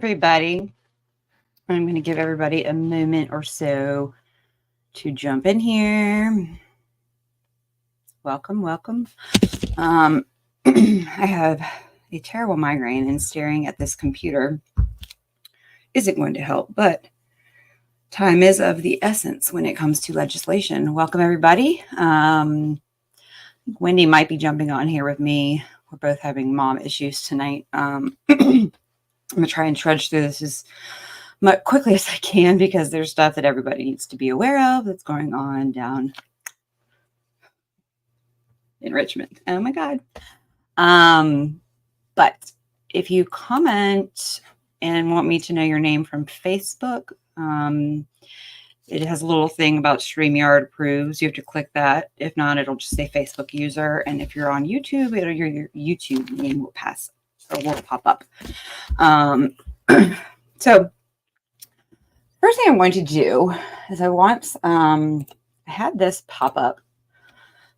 everybody. I'm going to give everybody a moment or so to jump in here. Welcome. I have a terrible migraine, and staring at this computer isn't going to help, but time is of the essence when it comes to legislation. Welcome, everybody. Wendy might be jumping on here with me. We're both having mom issues tonight. I'm going to try and trudge through this as quickly as I can because there's stuff that everybody needs to be aware of that's going on down in Richmond. Oh my God. But if you comment and want me to know your name from Facebook, it has a little thing about StreamYard approves. You have to click that. If not, it'll just say Facebook user. And if you're on YouTube, your YouTube name will pop up. So first thing I'm going to do is I had this pop up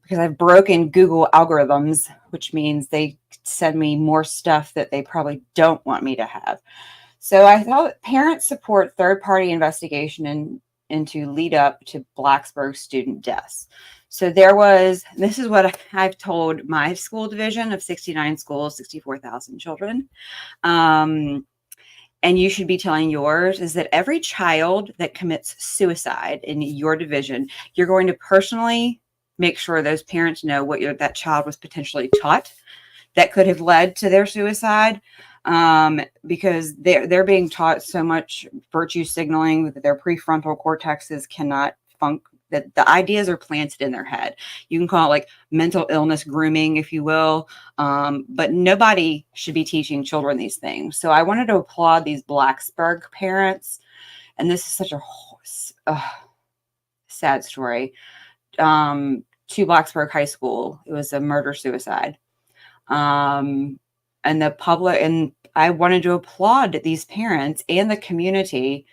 because I've broken Google algorithms, which means they send me more stuff that they probably don't want me to have. So I thought parents support third-party investigation into lead up to Blacksburg student deaths. So this is what I've told my school division of 69 schools, 64,000 children. And you should be telling yours is that every child that commits suicide in your division, you're going to personally make sure those parents know what that child was potentially taught that could have led to their suicide, because they're being taught so much virtue signaling that their prefrontal cortexes cannot function. That the ideas are planted in their head. You can call it like mental illness grooming, if you will, but nobody should be teaching children these things. So I wanted to applaud these Blacksburg parents, and this is such a sad story. To Blacksburg High School, it was a murder-suicide, and I wanted to applaud these parents and the community,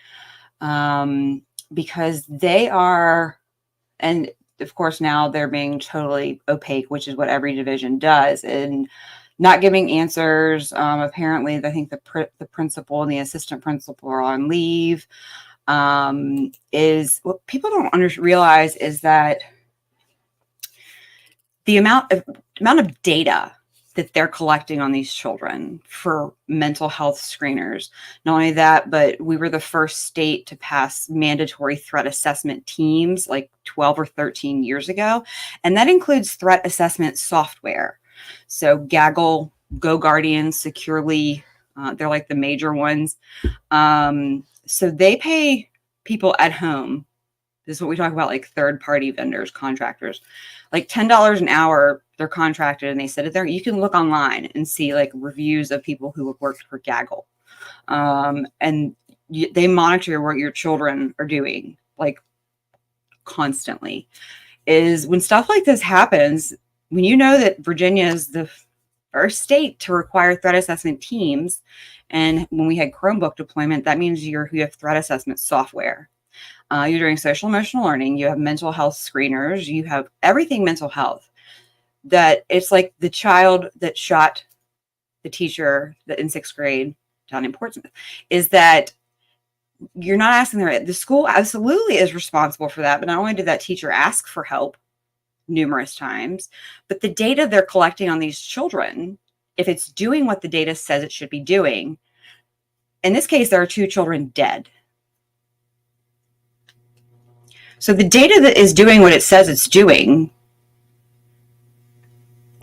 because they are. And of course, now they're being totally opaque, which is what every division does, and not giving answers. Apparently, I think the principal and the assistant principal are on leave. Is what people don't realize is that the amount of data that they're collecting on these children for mental health screeners. Not only that, but we were the first state to pass mandatory threat assessment teams like 12 or 13 years ago. And that includes threat assessment software. So Gaggle, GoGuardian, Securely, they're like the major ones. So they pay people at home. This is what we talk about, like third-party vendors, contractors, like $10 an hour. They're contracted, and they sit it there. You can look online and see like reviews of people who have worked for Gaggle, and they monitor what your children are doing like constantly. Is when stuff like this happens, when you know that Virginia is the first state to require threat assessment teams, and when we had Chromebook deployment, that means you have threat assessment software. You're doing social emotional learning. You have mental health screeners. You have everything mental health. That it's like the child that shot the teacher that in 6th grade down in Portsmouth, is that you're not asking the school absolutely is responsible for that. But not only did that teacher ask for help numerous times, but the data they're collecting on these children, if it's doing what the data says it should be doing, in this case, there are 2 children dead. So the data that is doing what it says it's doing.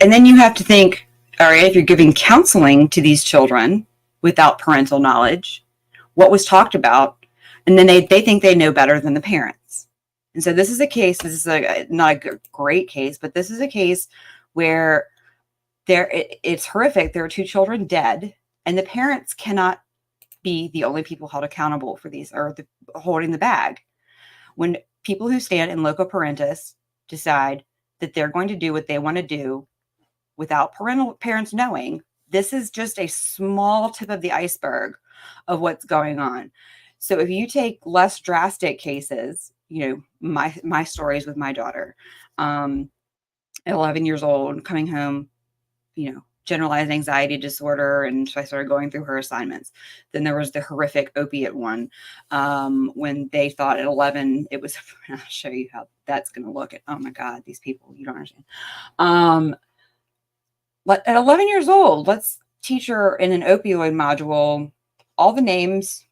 And then you have to think, all right, if you're giving counseling to these children without parental knowledge, what was talked about, and then they think they know better than the parents. And so this is a case, this is not a great case, but this is a case where it's horrific. There are 2 children dead, and the parents cannot be the only people held accountable for these, or holding the bag. When people who stand in loco parentis decide that they're going to do what they want to do without parents knowing, this is just a small tip of the iceberg of what's going on. So if you take less drastic cases, my stories with my daughter, at 11 years old, coming home, generalized anxiety disorder, and so I started going through her assignments. Then there was the horrific opiate one, when they thought at 11 it was. I'll show you how that's going to look. Oh my God, these people, you don't understand. But at 11 years old, let's teach her in an opioid module all the names,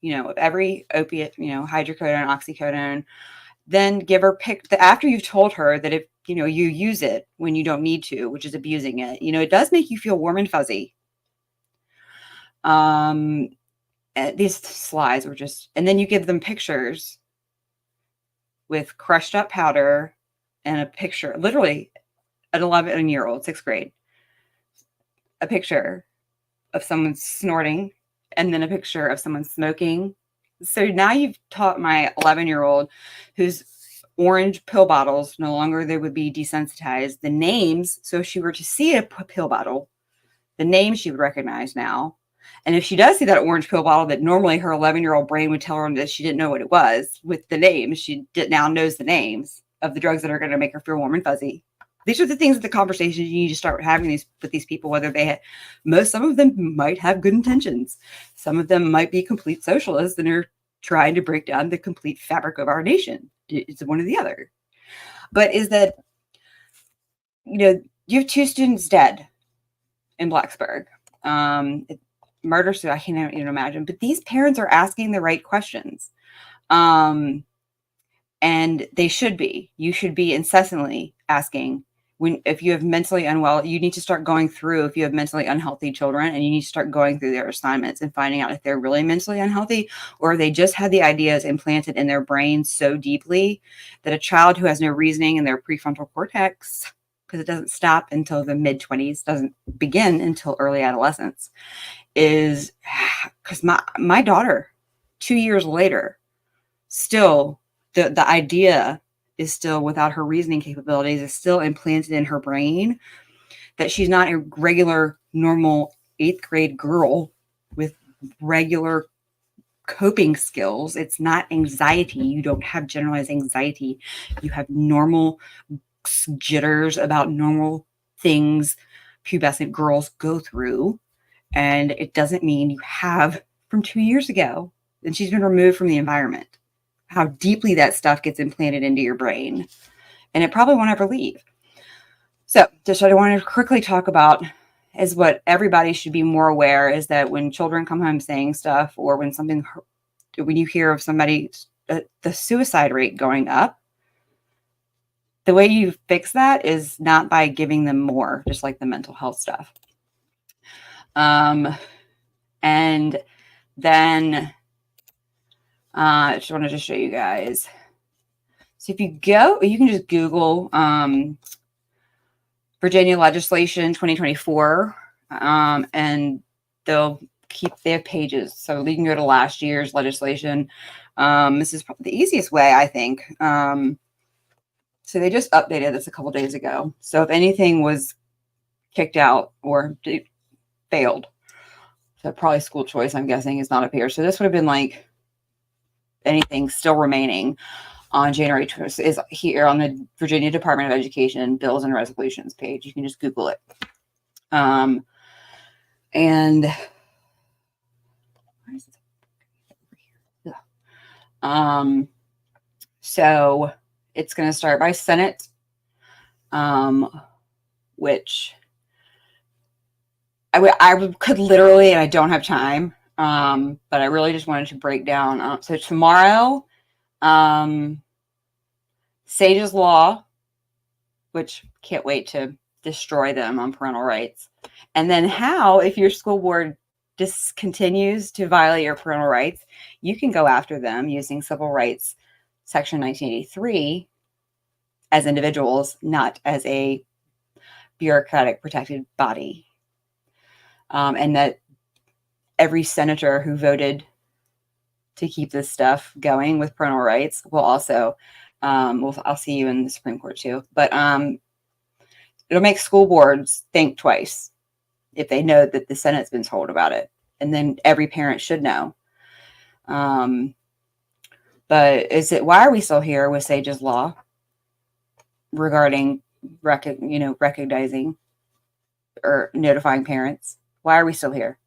of every opiate, hydrocodone, oxycodone. Then give her after you've told her that if you use it when you don't need to, which is abusing it, it does make you feel warm and fuzzy. These slides were just, and then you give them pictures with crushed up powder and a picture, literally an 11-year-old, 6th grade, a picture of someone snorting and then a picture of someone smoking. So now you've taught my 11-year-old, whose orange pill bottles, no longer they would be desensitized, the names. So if she were to see a pill bottle, the name she would recognize now. And if she does see that orange pill bottle that normally her 11-year-old brain would tell her that she didn't know what it was, with the names, she now knows the names of the drugs that are going to make her feel warm and fuzzy. These are the things, the conversations you need to start having with these people, whether some of them might have good intentions. Some of them might be complete socialists and are trying to break down the complete fabric of our nation. It's one or the other. But is that, you have 2 students dead in Blacksburg. Murder, so I can't even imagine. But these parents are asking the right questions. And they should be. You should be incessantly asking, if you have mentally unwell, you need to start going through, if you have mentally unhealthy children, and you need to start going through their assignments and finding out if they're really mentally unhealthy, or they just had the ideas implanted in their brain so deeply that a child who has no reasoning in their prefrontal cortex, because it doesn't stop until the mid-20s, doesn't begin until early adolescence, is, because my daughter, 2 years later, still, the idea is still, without her reasoning capabilities, is still implanted in her brain that she's not a regular, normal 8th grade girl with regular coping skills. It's not anxiety. You don't have generalized anxiety. You have normal jitters about normal things pubescent girls go through. And it doesn't mean you have from 2 years ago. And she's been removed from the environment. How deeply that stuff gets implanted into your brain. And it probably won't ever leave. So just what I want to quickly talk about is what everybody should be more aware is that when children come home saying stuff, or when you hear of somebody, the suicide rate going up, the way you fix that is not by giving them more, just like the mental health stuff. And then I just wanted to show you guys. So if you can just Google Virginia legislation 2024, and they have pages. So you can go to last year's legislation. This is probably the easiest way, I think. So they just updated this a couple days ago. So if anything was kicked out or failed, so probably school choice, I'm guessing, is not up here. So this would have been like anything still remaining on January 20th is here on the Virginia Department of Education Bills and Resolutions page. You can just Google it. And so it's going to start by Senate, which I could literally, and I don't have time, but I really just wanted to break down. So tomorrow, Sage's Law, which can't wait to destroy them on parental rights. And then how, if your school board continues to violate your parental rights, you can go after them using civil rights section 1983 as individuals, not as a bureaucratic protected body. And that every senator who voted to keep this stuff going with parental rights will also, I'll see you in the Supreme Court too, but it'll make school boards think twice if they know that the Senate's been told about it. And then every parent should know. But why are we still here with Sage's Law regarding recognizing or notifying parents? Why are we still here?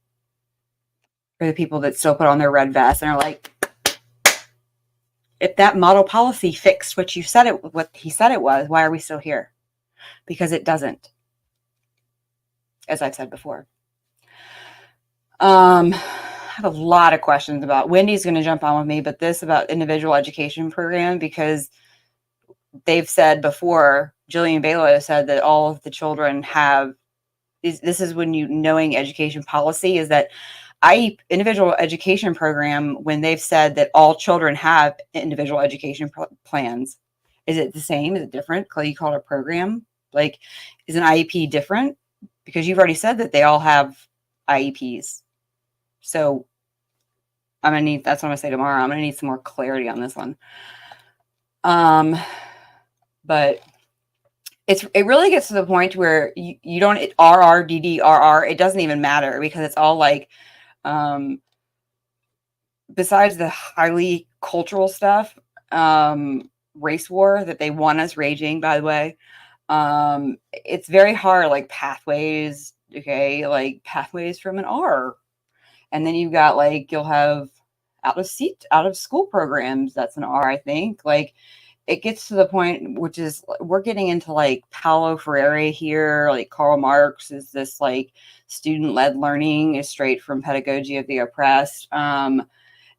For the people that still put on their red vest and are like, if that model policy fixed what he said it was, why are we still here? Because it doesn't, as I've said before. I have a lot of questions about, Wendy's going to jump on with me, but this about individual education program, because they've said before, Jillian Balo said that all of the children have, this is when you knowing education policy is that individual education program, when they've said that all children have individual education plans, is it the same? Is it different? You call it a program? Like, is an IEP different? Because you've already said that they all have IEPs. So that's what I'm going to say tomorrow. I'm going to need some more clarity on this one. But it really gets to the point where you don't, RR, DD, RR, it doesn't even matter, because it's all like, besides the highly cultural stuff, race war that they want us raging, by the way, it's very hard, like pathways, okay, like pathways from an R. And then you've got like, you'll have out of school programs, that's an R, I think. Like, it gets to the point, which is, we're getting into like Paulo Freire here, like Karl Marx is this like student-led learning is straight from Pedagogy of the Oppressed.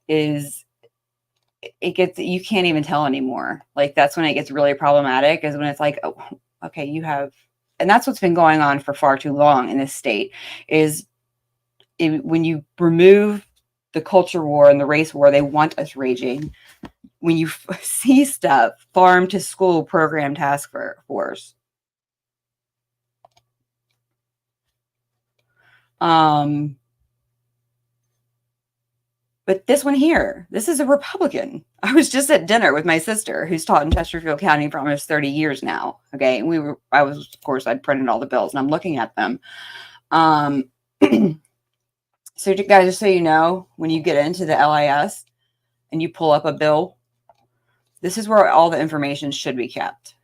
It gets, you can't even tell anymore. Like, that's when it gets really problematic, is when it's like, oh, okay, you have, and that's what's been going on for far too long in this state, is when you remove the culture war and the race war, they want us raging. When you see stuff, farm to school program task force. But this one here, this is a Republican. I was just at dinner with my sister, who's taught in Chesterfield County for almost 30 years now. Okay. And I'd printed all the bills and I'm looking at them. So guys, just so you know, when you get into the LIS and you pull up a bill, this is where all the information should be kept.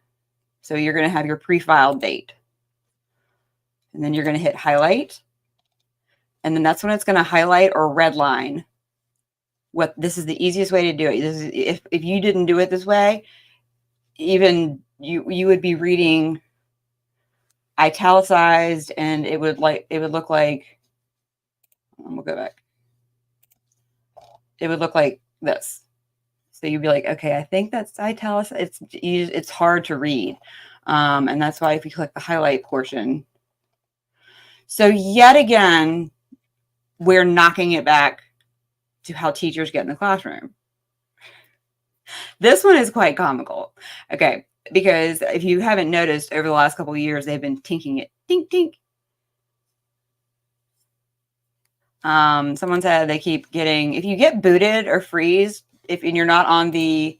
So you're going to have your pre-filed date. And then you're going to hit highlight. And then that's when it's going to highlight or redline. This is the easiest way to do it. This is, if you didn't do it this way, even you would be reading italicized, and it would look like, we'll go back. It would look like this. So you'd be like, okay, I think that's italicized. It's hard to read. And that's why if you click the highlight portion. So yet again, we're knocking it back to how teachers get in the classroom. This one is quite comical. Okay, because if you haven't noticed, over the last couple of years, they've been tinking it. Tink, tink. Someone said they keep getting, if you get booted or freeze, and you're not on the,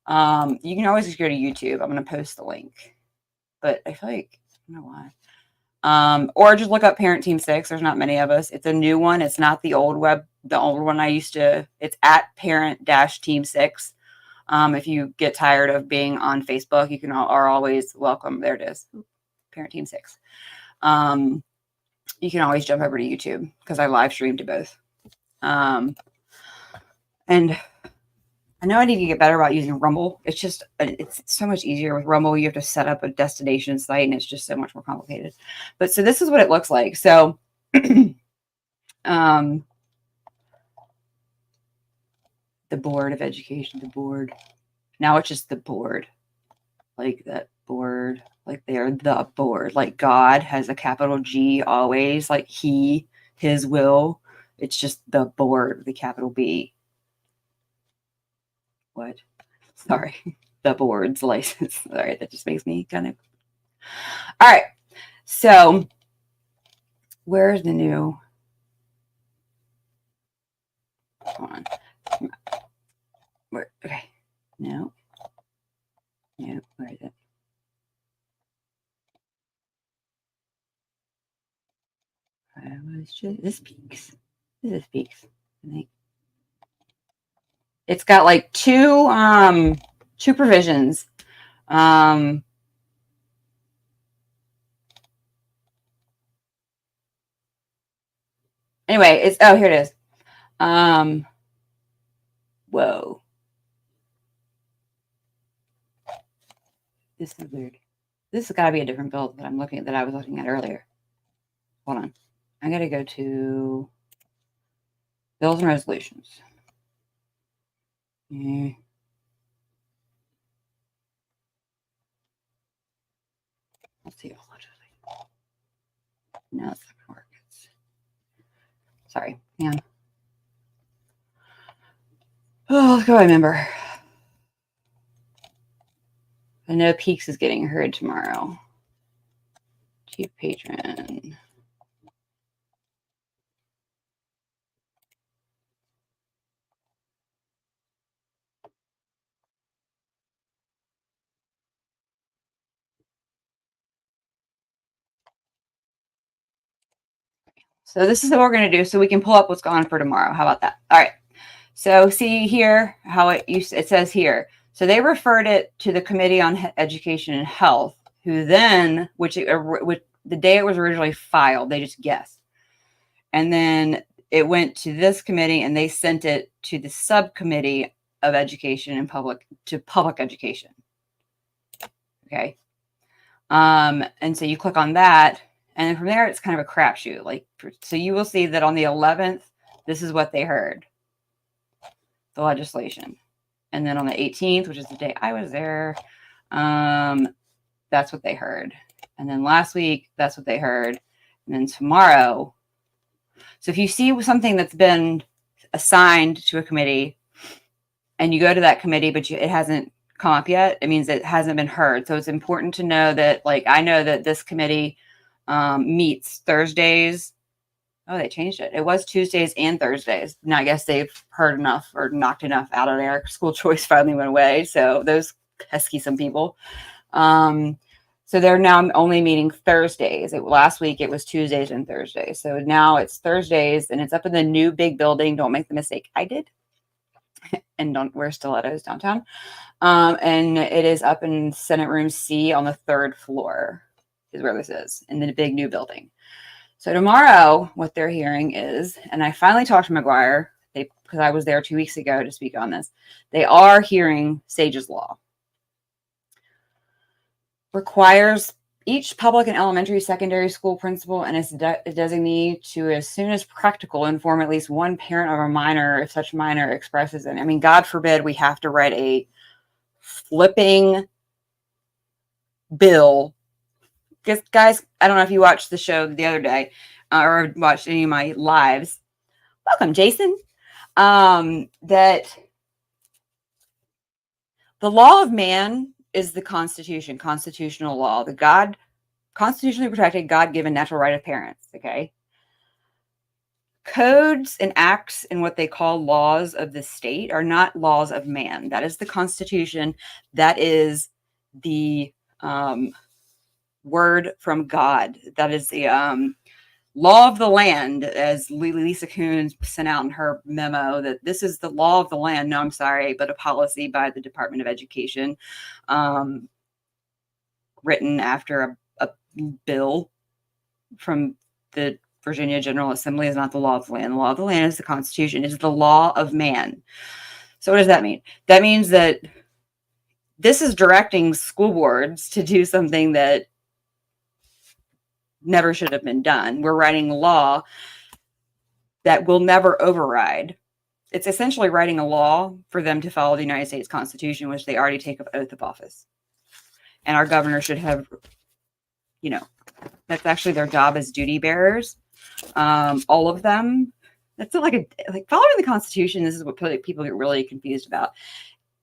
you can always just go to YouTube. I'm going to post the link, but I feel like, I don't know why. Or just look up Parent Team 6. There's not many of us. It's a new one. It's not the old one it's at Parent-Team 6. If you get tired of being on Facebook, you are always welcome. There it is. Parent Team 6. You can always jump over to YouTube, because I live stream to both. And I know I need to get better about using Rumble. It's so much easier with Rumble. You have to set up a destination site, and it's just so much more complicated. But so this is what it looks like. So, the Board of Education, the board. Now it's just the board, like that board, like they're the board. Like God has a capital G always, like his will. It's just the board, the capital B. What? Sorry. The board's license. Sorry, that just makes me kind of. All right. So where's the new? Hold on. Okay. No. Yeah, where is it? This peaks. This peaks, I think. It's got like two provisions. Anyway, it's, oh, here it is. Whoa. This is weird. This has got to be a different bill that I was looking at earlier. Hold on. I got to go to bills and resolutions. Let's see. No, it's not going to work. Sorry. Yeah. Oh, let's go remember. I know Peaks is getting heard tomorrow. Chief patron. So this is what we're going to do so we can pull up what's going on for tomorrow. How about that? All right. So see here how it says here. So they referred it to the Committee on Education and Health, who then, which the day it was originally filed, they just guessed. And then it went to this committee and they sent it to the subcommittee of education and public education. Okay. And so you click on that, and then from there, it's kind of a crapshoot. Like, so you will see that on the 11th, this is what they heard, the legislation. And then on the 18th, which is the day I was there, that's what they heard. And then last week, that's what they heard. And then tomorrow. So if you see something that's been assigned to a committee and you go to that committee, but it hasn't come up yet, it means it hasn't been heard. So it's important to know that, like, I know that this committee meets Thursdays. Oh, they changed it. It was Tuesdays and Thursdays. Now I guess they've heard enough or knocked enough out of there. School choice finally went away. So those pesky some people. So they're now only meeting Thursdays. Last week it was Tuesdays and Thursdays. So now it's Thursdays and it's up in the new big building. Don't make the mistake I did. And don't wear stilettos downtown. And it is up in Senate Room C on the 3rd floor is where this is, in the big new building. So tomorrow, what they're hearing is, and I finally talked to McGuire, because I was there 2 weeks ago to speak on this, they are hearing SAGE's law. Requires each public and elementary, secondary school principal and its designee to, as soon as practical, inform at least one parent of a minor if such minor expresses it. I mean, God forbid we have to write a flipping bill. Because, guys, I don't know if you watched the show the other day or watched any of my lives. Welcome, Jason. That the law of man is the Constitution, constitutional law, the constitutionally protected, God-given natural right of parents. Okay. Codes and acts and what they call laws of the state are not laws of man. That is the Constitution. That is the word from God. That is the law of the land, as Lisa Coons sent out in her memo, that this is the law of the land. No, I'm sorry, but a policy by the Department of Education, written after a bill from the Virginia General Assembly, is not the law of the land. The law of the land is the Constitution. It is the law of man. So what does that mean? That means that this is directing school boards to do something that never should have been done. We're writing a law that will never override. It's essentially writing a law for them to follow the United States Constitution, which they already take an oath of office. And our governor should have, that's actually their job as duty bearers. All of them. That's not like following the Constitution. This is what people get really confused about.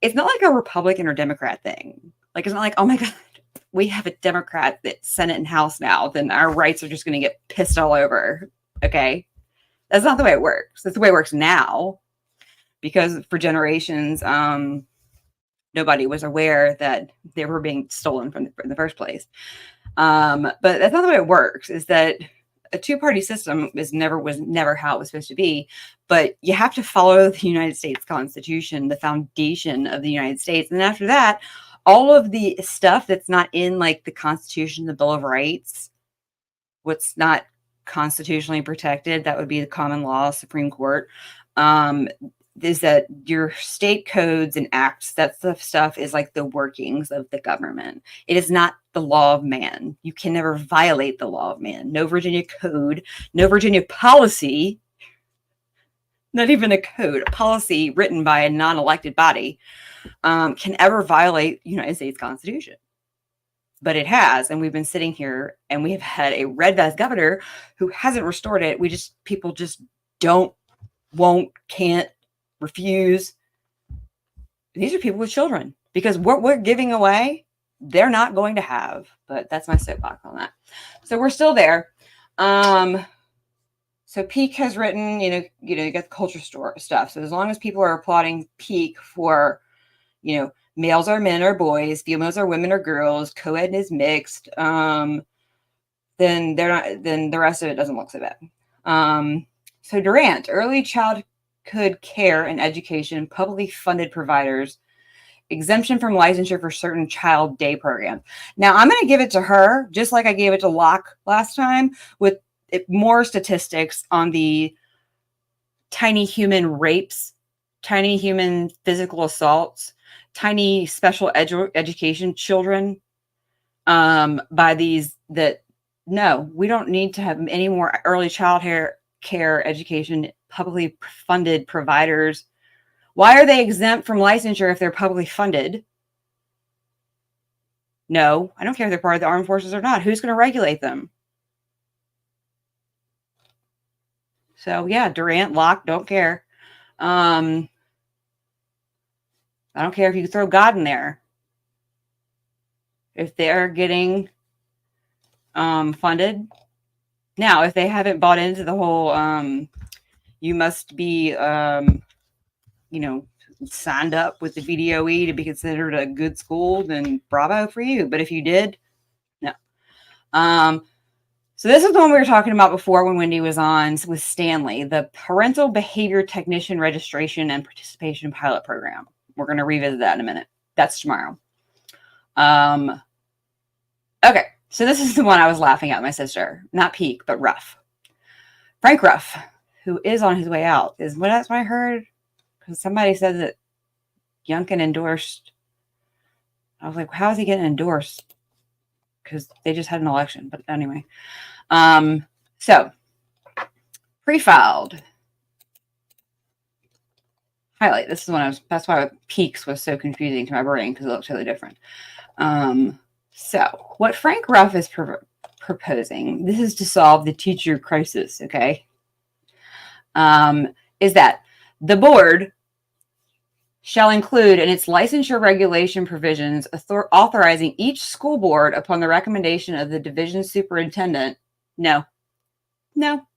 It's not like a Republican or Democrat thing. Like, it's not like, oh my God, we have a Democrat that Senate and House now, then our rights are just going to get pissed all over. Okay. That's not the way it works. That's the way it works now, because for generations, nobody was aware that they were being stolen from in the first place. But that's not the way it works. Is that a two-party system was never how it was supposed to be. But you have to follow the United States Constitution, the foundation of the United States. And after that, all of the stuff that's not in like the Constitution, the Bill of Rights, what's not constitutionally protected. That would be the common law, Supreme Court. Is that your state codes and acts, that stuff is like the workings of the government. It is not the law of man. You can never violate the law of man. No Virginia code, no Virginia policy, not even a code, a policy written by a non-elected body can ever violate the United States Constitution. But it has, and we've been sitting here and we have had a red vest governor who hasn't restored it. People just don't, won't, can't, refuse. These are people with children, because what we're giving away, they're not going to have. But that's my soapbox on that. So we're still there. So Peak has written, you got the culture store stuff. So as long as people are applauding Peak for, males are men or boys, females are women or girls, co-ed is mixed, then they're not. Then the rest of it doesn't look so bad. So Durant, early childhood care and education, publicly funded providers, exemption from licensure for certain child day programs. Now I'm going to give it to her, just like I gave it to Locke last time, with more statistics on the tiny human rapes, tiny human physical assaults, tiny special education children by these that, no, we don't need to have any more early child care education, publicly funded providers. Why are they exempt from licensure if they're publicly funded? No, I don't care if they're part of the armed forces or not. Who's going to regulate them? So yeah, Durant, Locke, don't care. I don't care if you throw God in there. If they're getting funded. Now, if they haven't bought into the whole you must be signed up with the VDOE to be considered a good school, then bravo for you. But if you did, no. So this is the one we were talking about before when Wendy was on with Stanley, the Parental Behavior Technician Registration and Participation Pilot Program. We're going to revisit that in a minute. That's tomorrow. Okay, so this is the one I was laughing at my sister. Not Peak, but Ruff. Frank Ruff, who is on his way out. That's what I heard. Because somebody said that Youngkin endorsed. I was like, how is he getting endorsed? Because they just had an election. But anyway. So, pre-filed. Highlight. This is when that's why Peaks was so confusing to my brain, because it looked totally different. So, what Frank Ruff is proposing, this is to solve the teacher crisis, okay? Is that the board shall include in its licensure regulation provisions authorizing each school board, upon the recommendation of the division superintendent. No,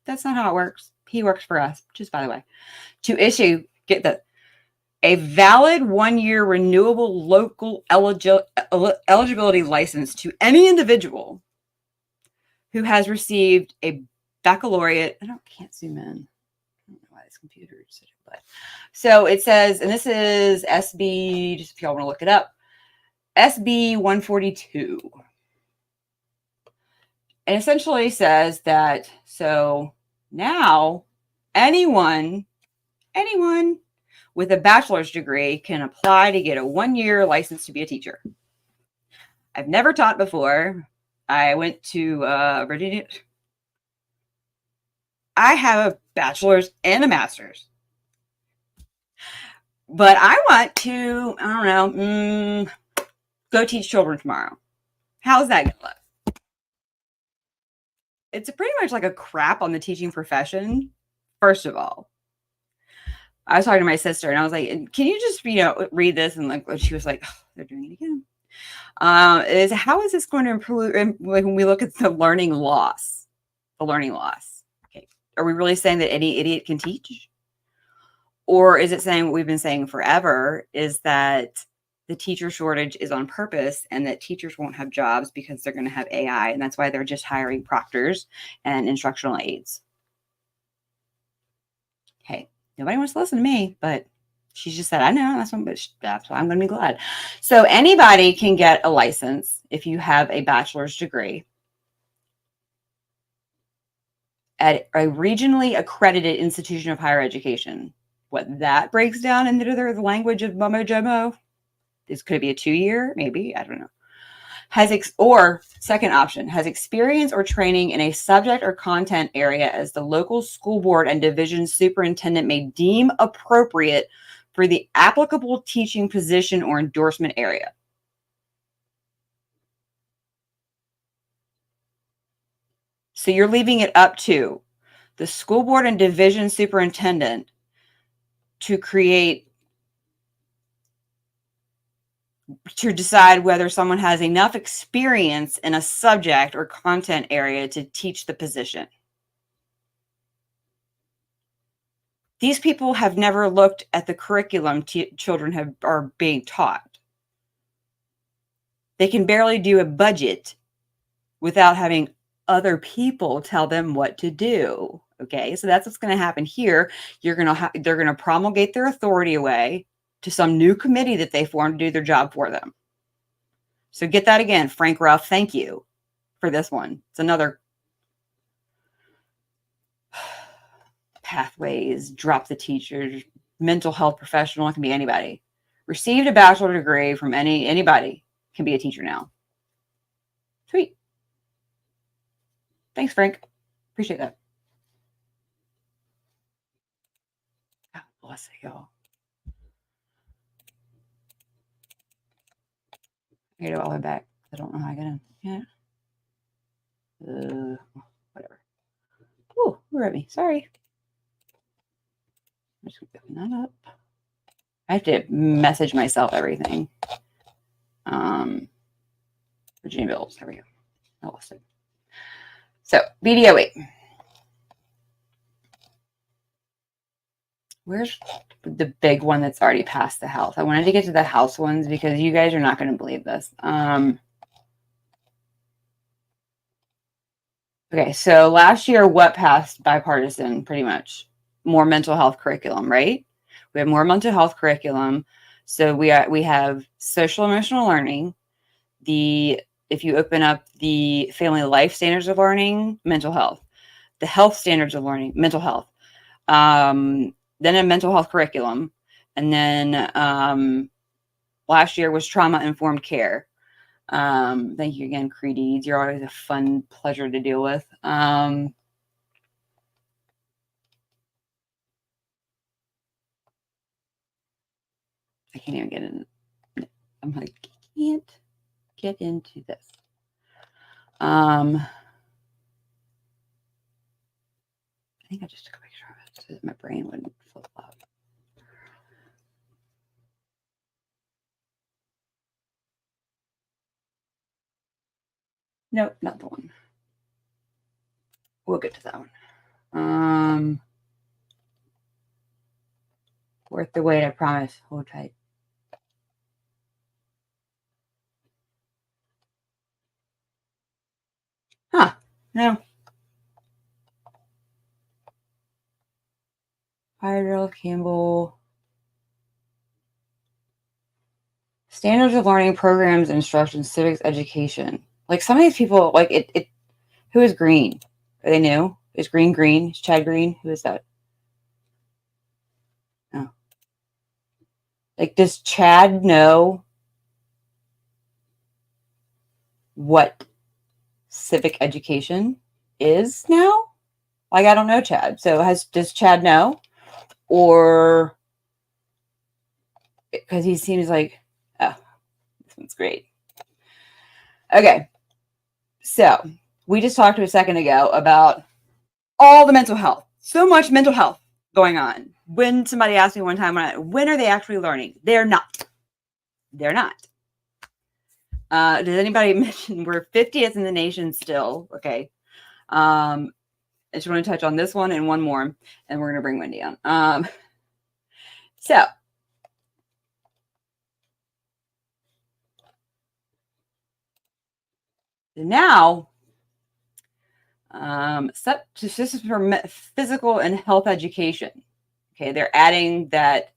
that's not how it works. He works for us, just by the way, to issue, a valid 1-year renewable local eligibility license to any individual who has received a baccalaureate. I can't zoom in. I don't know why this computer is such a butt. So it says, and this is SB, just if y'all want to look it up, SB 142. And essentially says that, so now anyone with a bachelor's degree can apply to get a 1-year license to be a teacher. I've never taught before. I went to Virginia. I have a bachelor's and a master's. But I want to, I don't know, go teach children tomorrow. How's that going to look? It's pretty much like a crap on the teaching profession, first of all. I was talking to my sister and I was like, can you just, read this? And like, she was like, oh, they're doing it again. How is this going to improve when we look at the learning loss? Okay. Are we really saying that any idiot can teach? Or is it saying what we've been saying forever, is that the teacher shortage is on purpose and that teachers won't have jobs because they're going to have AI. And that's why they're just hiring proctors and instructional aides. Hey, nobody wants to listen to me, but she just said, I know, that's why I'm going to be glad. So anybody can get a license if you have a bachelor's degree. at a regionally accredited institution of higher education. What that breaks down into the language of mumbo jumbo, this could be a 2-year, maybe, I don't know. Or second option, has experience or training in a subject or content area as the local school board and division superintendent may deem appropriate for the applicable teaching position or endorsement area. So you're leaving it up to the school board and division superintendent to decide whether someone has enough experience in a subject or content area to teach the position. These people have never looked at the curriculum children are being taught. They can barely do a budget without having other people tell them what to do. Okay, so that's what's going to happen here. They're going to promulgate their authority away to some new committee that they formed to do their job for them. So get that again, Frank Ruff. Thank you for this one. It's another pathways, drop the teachers, mental health professional. It can be anybody. Received a bachelor degree from anybody can be a teacher now. Sweet. Thanks, Frank. Appreciate that. God bless it, y'all. I gotta go all the way back. I don't know how I got in. Yeah. Whatever. Oh, where are we? Sorry. I'm just gonna open that up. I have to message myself everything. Virginia Bills. There we go. I lost it. So BDO8. Where's the big one that's already passed the House? I wanted to get to the House ones because you guys are not going to believe this. Okay, so last year, what passed bipartisan, pretty much? More mental health curriculum, right? We have more mental health curriculum. So we have social emotional learning. If you open up the family life standards of learning, mental health. The health standards of learning, mental health. Then a mental health curriculum. And then last year was trauma-informed care. Thank you again, Creedies. You're always a fun pleasure to deal with. I can't even get in. I'm like, can't get into this. I think I just took a picture of it so that my brain wouldn't flip flop. Nope, not the one. We'll get to that one. Worth the wait, I promise. Hold tight. Huh, no. Hydro, Campbell. Standards of learning, programs, instruction, civics, education. Like some of these people, like it. Who is Green? Are they new? Is Green Green? Is Chad Green? Who is that? No. Like, does Chad know what civic education is now? Like, I don't know Chad. So does Chad know? Or because he seems like, oh, this one's great. Okay. So we just talked a second ago about all the mental health. So much mental health going on. When somebody asked me one time, when are they actually learning? They're not. They're not. Does anybody mention we're 50th in the nation still? Okay. I just want to touch on this one and one more, and we're going to bring Wendy on. So now, this is for physical and health education. Okay, they're adding that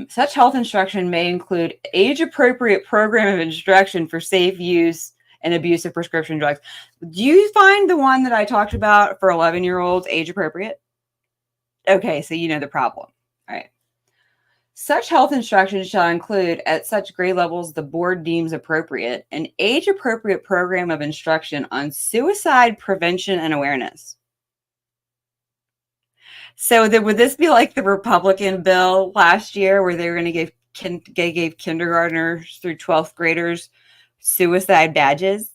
such health instruction may include age-appropriate program of instruction for safe use and abuse of prescription drugs. Do you find the one that I talked about for 11-year-olds age appropriate? Okay, so you know the problem. All right. Such health instruction shall include, at such grade levels the board deems appropriate, an age-appropriate program of instruction on suicide prevention and awareness. So would this be like the Republican bill last year where they were going to gave kindergartners through 12th graders suicide badges?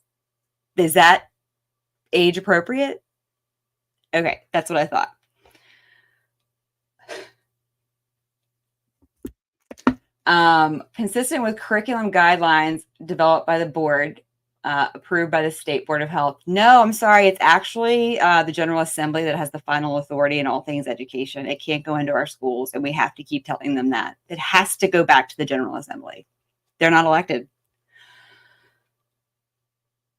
Is that age appropriate? Okay, that's what I thought. Consistent with curriculum guidelines developed by the board, approved by the State Board of Health. No, I'm sorry. It's actually the General Assembly that has the final authority in all things education. It can't go into our schools, and we have to keep telling them that. It has to go back to the General Assembly. They're not elected.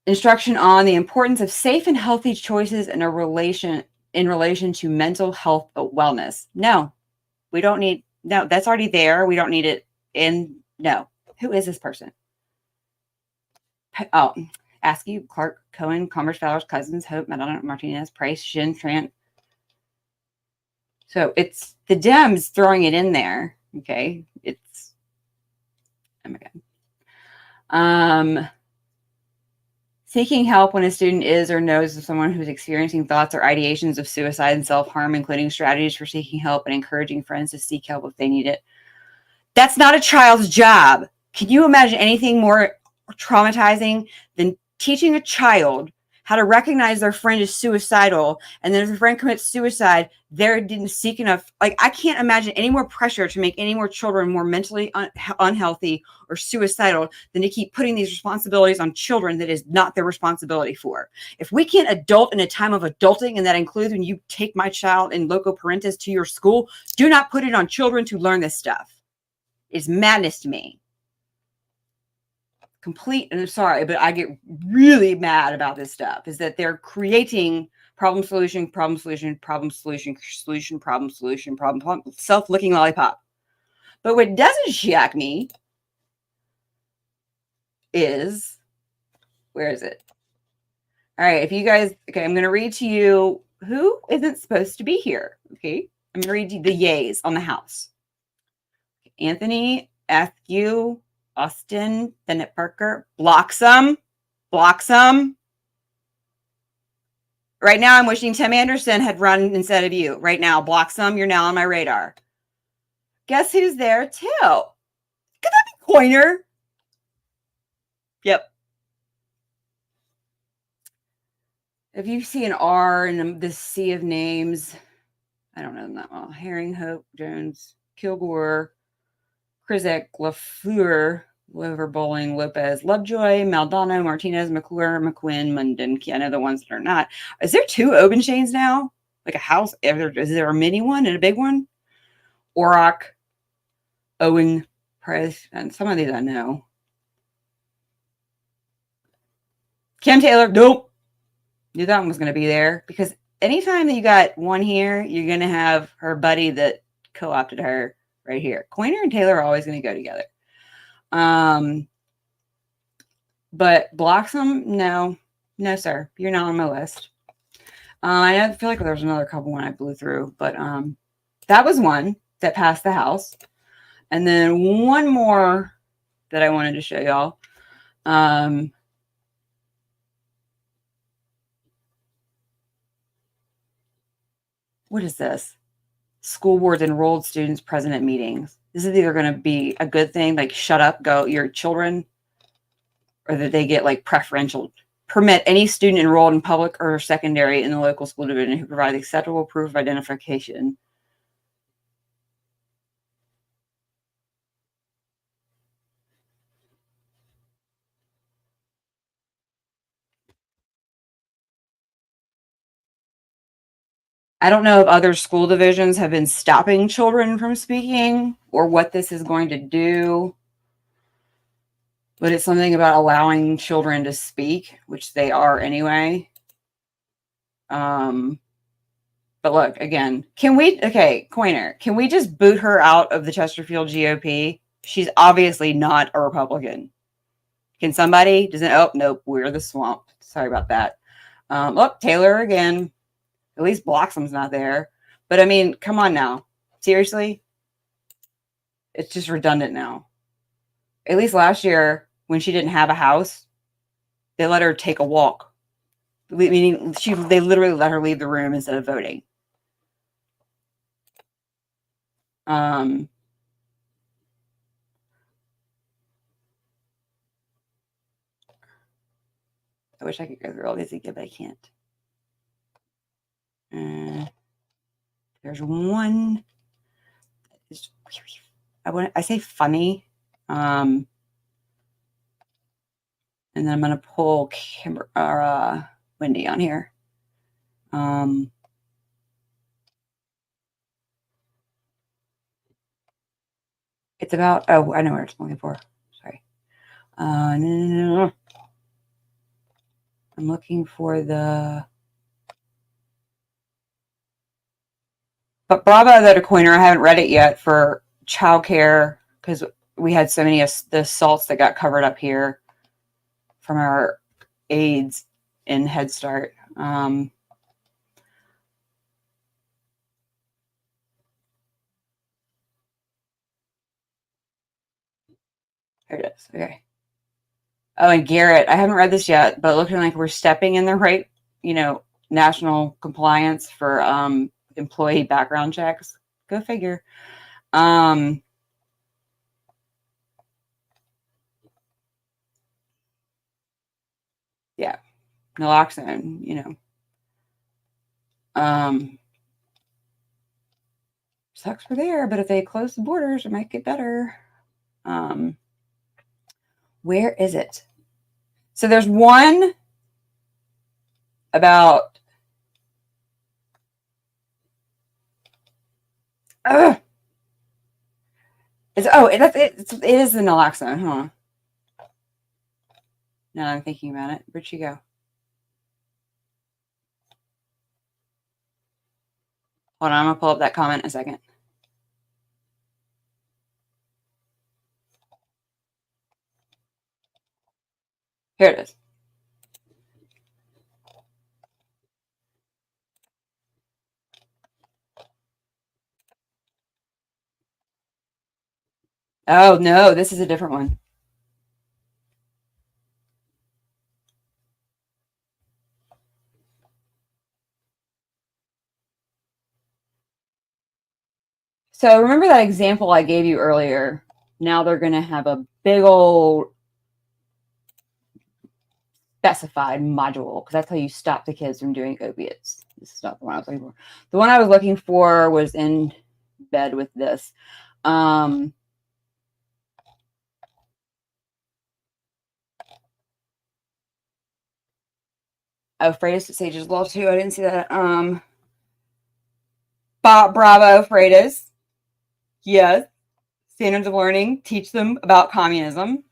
Instruction on the importance of safe and healthy choices in relation to mental health wellness. No, we don't need, no, that's already there. We don't need it in, no. Who is this person? Oh, Askew, Clark, Cohen, Commerce, Fowler's, Cousins, Hope, Madonna, Martinez, Price, Shin, Trant. So it's the Dems throwing it in there. Okay. It's, oh my God. Seeking help when a student is or knows of someone who's experiencing thoughts or ideations of suicide and self-harm, including strategies for seeking help and encouraging friends to seek help if they need it. That's not a child's job. Can you imagine anything more traumatizing than teaching a child how to recognize their friend is suicidal, and then if their friend commits suicide, they didn't seek enough? Like, I can't imagine any more pressure to make any more children more mentally unhealthy or suicidal than to keep putting these responsibilities on children that is not their responsibility for. If we can't adult in a time of adulting, and that includes when you take my child in loco parentis to your school, do not put it on children to learn this stuff. It's madness to me. Complete, and I'm sorry, but I get really mad about this stuff, is that they're creating problem, solution, problem, solution, problem, solution, solution, problem, solution, problem, self-licking lollipop. But what doesn't shock me is, where is it? All right, if you guys, okay, I'm going to read to you who isn't supposed to be here, okay? I'm going to read you the yays on the House. Anthony Askew, Austin Bennett Parker, Bloxham. Right now, I'm wishing Tim Anderson had run instead of you. Right now, Bloxham, you're now on my radar. Guess who's there too? Could that be Coiner? Yep. If you see an R in this sea of names, I don't know them that well. Herring, Hope, Jones, Kilgore, Krizek, LaFleur, Liver, Bowling, Lopez, Lovejoy, Maldonado, Martinez, McClure, McQuinn, Munden. I know the ones that are not. Is there two Obenshains now? Like a house? Is there a mini one and a big one? Orrock, Owen, Price, and some of these I know. Kim Taylor, nope. Knew that one was going to be there, because anytime that you got one here, you're going to have her buddy that co-opted her right here. Coiner and Taylor are always going to go together. But Bloxham, no, sir. You're not on my list. I feel like there was another couple one I blew through, but that was one that passed the House. And then one more that I wanted to show y'all. What is this? School boards enrolled students present at meetings. This is either going to be a good thing, like shut up, go your children, or that they get like preferential. Permit any student enrolled in public or secondary in the local school division who provides acceptable proof of identification. I don't know if other school divisions have been stopping children from speaking or what this is going to do, but it's something about allowing children to speak, which they are anyway. But look, again, Coiner, can we just boot her out of the Chesterfield GOP? She's obviously not a Republican. Can somebody? Doesn't? Oh, nope. We're the swamp. Sorry about that. Oh, Taylor again. At least Bloxham's not there. But I mean, come on now. Seriously? It's just redundant now. At least last year, when she didn't have a house, they let her take a walk. Meaning, they literally let her leave the room instead of voting. I wish I could go through all these again, but I can't. There's one. I say funny. And then I'm gonna pull Wendy on here. It's about. Oh, I know what it's looking for. Sorry. No. I'm looking for the. But Bravo the Coiner, I haven't read it yet for childcare because we had so many of the assaults that got covered up here from our aides in Head Start. Here it is. Okay. Oh, and Garrett, I haven't read this yet, but looking like we're stepping in the right, national compliance for employee background checks. Go figure. Yeah, naloxone, sucks for there, but if they close the borders, it might get better. Where is it? So there's one about it is the naloxone, huh? Now I'm thinking about it. Where'd she go? Hold on, I'm gonna pull up that comment in a second. Here it is. Oh no, this is a different one. So remember that example I gave you earlier? Now they're going to have a big old specified module because that's how you stop the kids from doing opiates. This is not the one I was looking for. The one I was looking for was in bed with this. Oh, Freitas at Sage's Law too. I didn't see that. Bravo, Freitas. Yes. Standards of learning. Teach them about communism.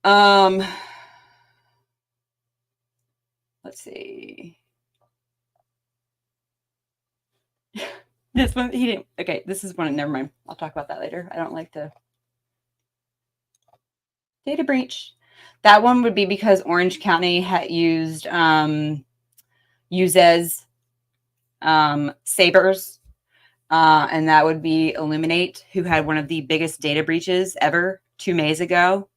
Let's see. This one, he didn't. Okay, this is one. Never mind. I'll talk about that later. I don't like to. Data breach. That one would be because Orange County had used UZES Sabers, and that would be Illuminate, who had one of the biggest data breaches ever 2 Mays ago.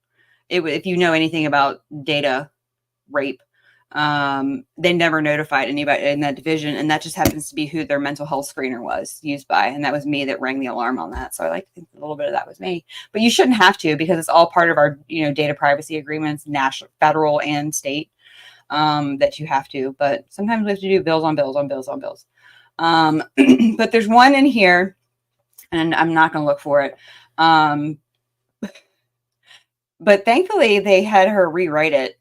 If you know anything about data rape, they never notified anybody in that division, and that just happens to be who their mental health screener was used by, and that was me that rang the alarm on that. So I like to think a little bit of that was me, but you shouldn't have to because it's all part of our data privacy agreements, national, federal, and state, that you have to. But sometimes we have to do bills on bills on bills on bills. But there's one in here, and I'm not going to look for it. But thankfully they had her rewrite it.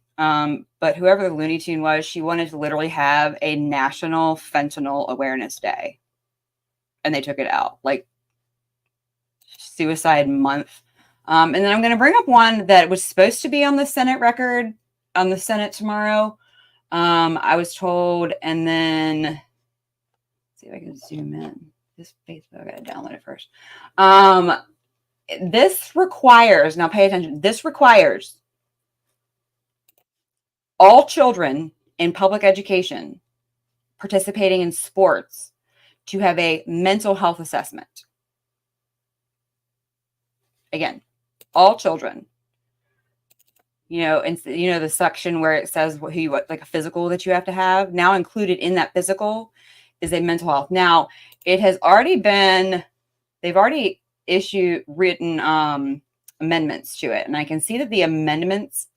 But whoever the Looney Tune was, she wanted to literally have a National Fentanyl Awareness Day. And they took it out, like Suicide Month. And then I'm going to bring up one that was supposed to be on the Senate record, on the Senate tomorrow. I was told, and then, let's see if I can zoom in. This Facebook, I got to download it first. this requires, now pay attention, this requires all children in public education participating in sports to have a mental health assessment. Again, all children. And the section where it says like a physical that you have to have, now included in that physical is a mental health. Now, it has already been, they've already written amendments to it. And I can see that the amendments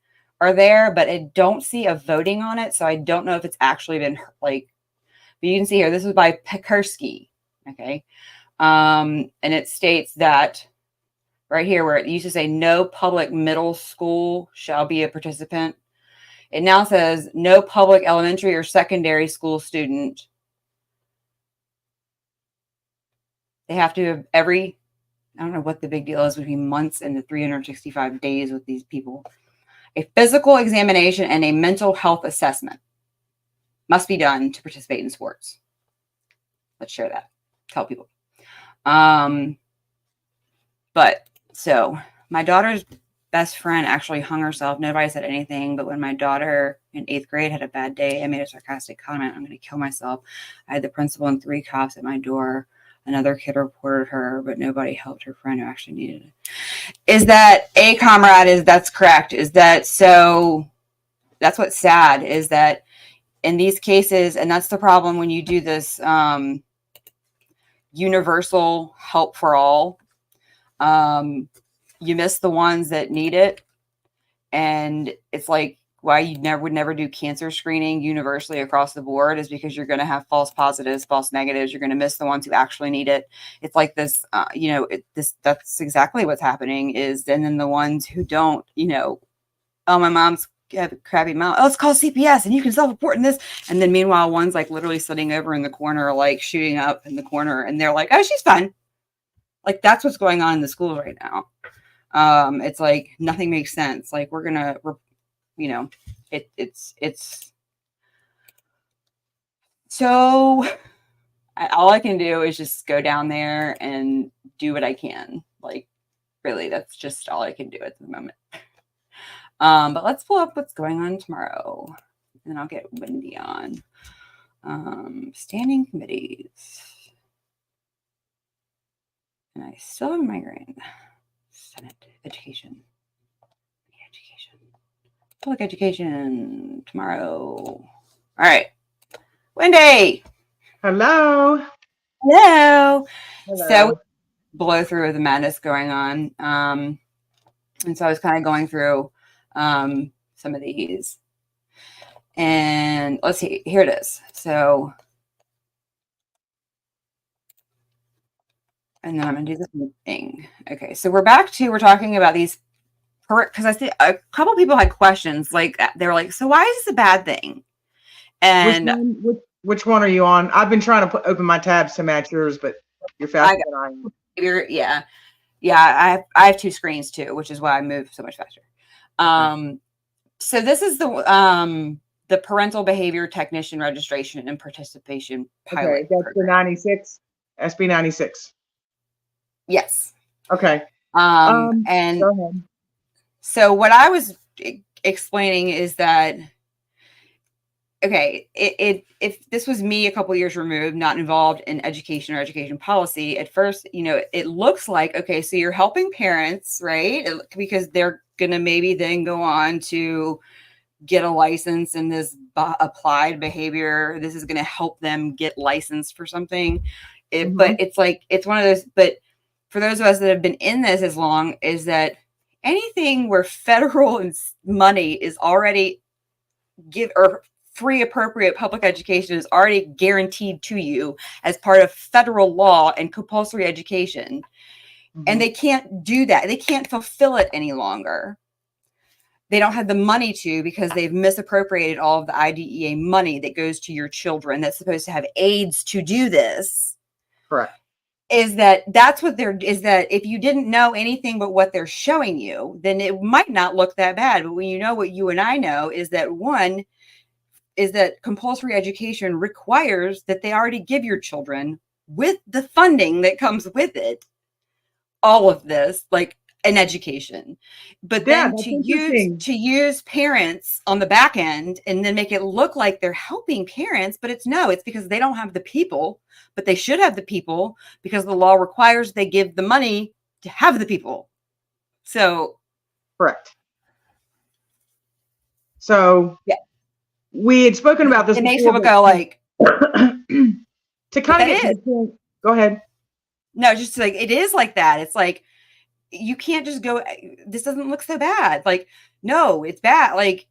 are there, but I don't see a voting on it. So I don't know if it's actually been but you can see here, this is by Pekersky. Okay. And it states that right here, where it used to say no public middle school shall be a participant, it now says no public elementary or secondary school student. They have to have I don't know what the big deal is between months and the 365 days with these people. A physical examination and a mental health assessment must be done to participate in sports. Let's share that. Tell people. But so my daughter's best friend actually hung herself. Nobody said anything, but when my daughter in 8th grade had a bad day, I made a sarcastic comment, I'm going to kill myself. I had the principal and 3 cops at my door. Another kid reported her, but nobody helped her friend who actually needed it. Is that a comrade? That's correct. So that's what's sad, is that in these cases, and that's the problem when you do this universal help for all, you miss the ones that need it. And it's like why you would never do cancer screening universally across the board is because you're going to have false positives, false negatives. You're going to miss the ones who actually need it. It's like this, that's exactly what's happening and then the ones who don't, oh, my mom's have a crappy mouth. Oh, let's call CPS and you can self-report in this. And then meanwhile, one's like literally sitting over in the corner, like shooting up in the corner. And they're like, oh, she's fine. Like that's what's going on in the schools right now. It's like nothing makes sense. Like we're it's so all I can do is just go down there and do what I can. Like really, that's just all I can do at the moment. But let's pull up what's going on tomorrow, and I'll get Wendy on. Standing committees. And I still have a migraine. Senate education. Public education tomorrow. All right. Wendy. Hello. Hello. So blow through the madness going on. And so I was kind of going through some of these. And let's see. Here it is. So and then I'm going to do this thing. Okay, so we're talking about these, because I think a couple people had questions. Like they were like, so why is this a bad thing? And which one are you on? I've been trying to open my tabs to match yours, but you're faster than I am. Yeah. I have 2 screens too, which is why I move so much faster. So this is the parental behavior technician registration and participation pilot. Okay, that's the 96, SB 96. Yes. Okay. And go ahead. So what I was explaining is that, okay, if this was me a couple years removed, not involved in education or education policy, at first, it looks like, okay, so you're helping parents, right? Because they're going to maybe then go on to get a license in this applied behavior. This is going to help them get licensed for something. But it's like, it's one of those, but for those of us that have been in this as long, is that anything where federal money is already free appropriate public education is already guaranteed to you as part of federal law and compulsory education. And they can't do that. They can't fulfill it any longer. They don't have the money to, because they've misappropriated all of the IDEA money that goes to your children that's supposed to have aids to do this. Correct. Is that if you didn't know anything but what they're showing you, then it might not look that bad. But when you know what you and I know, is that compulsory education requires that they already give your children, with the funding that comes with it, all of this, like an education, but Yeah, then that's to interesting. use parents on the back end and then make it look like they're helping parents, but it's because they don't have the people, but they should have the people because the law requires they give the money to have the people. So Correct. So yeah, we had spoken about this it makes before, people go like, to but kind of that get to is the point. Go ahead. no, just like it is like that. It's like you can't just go, this doesn't look so bad. Like, no, it's bad. Like,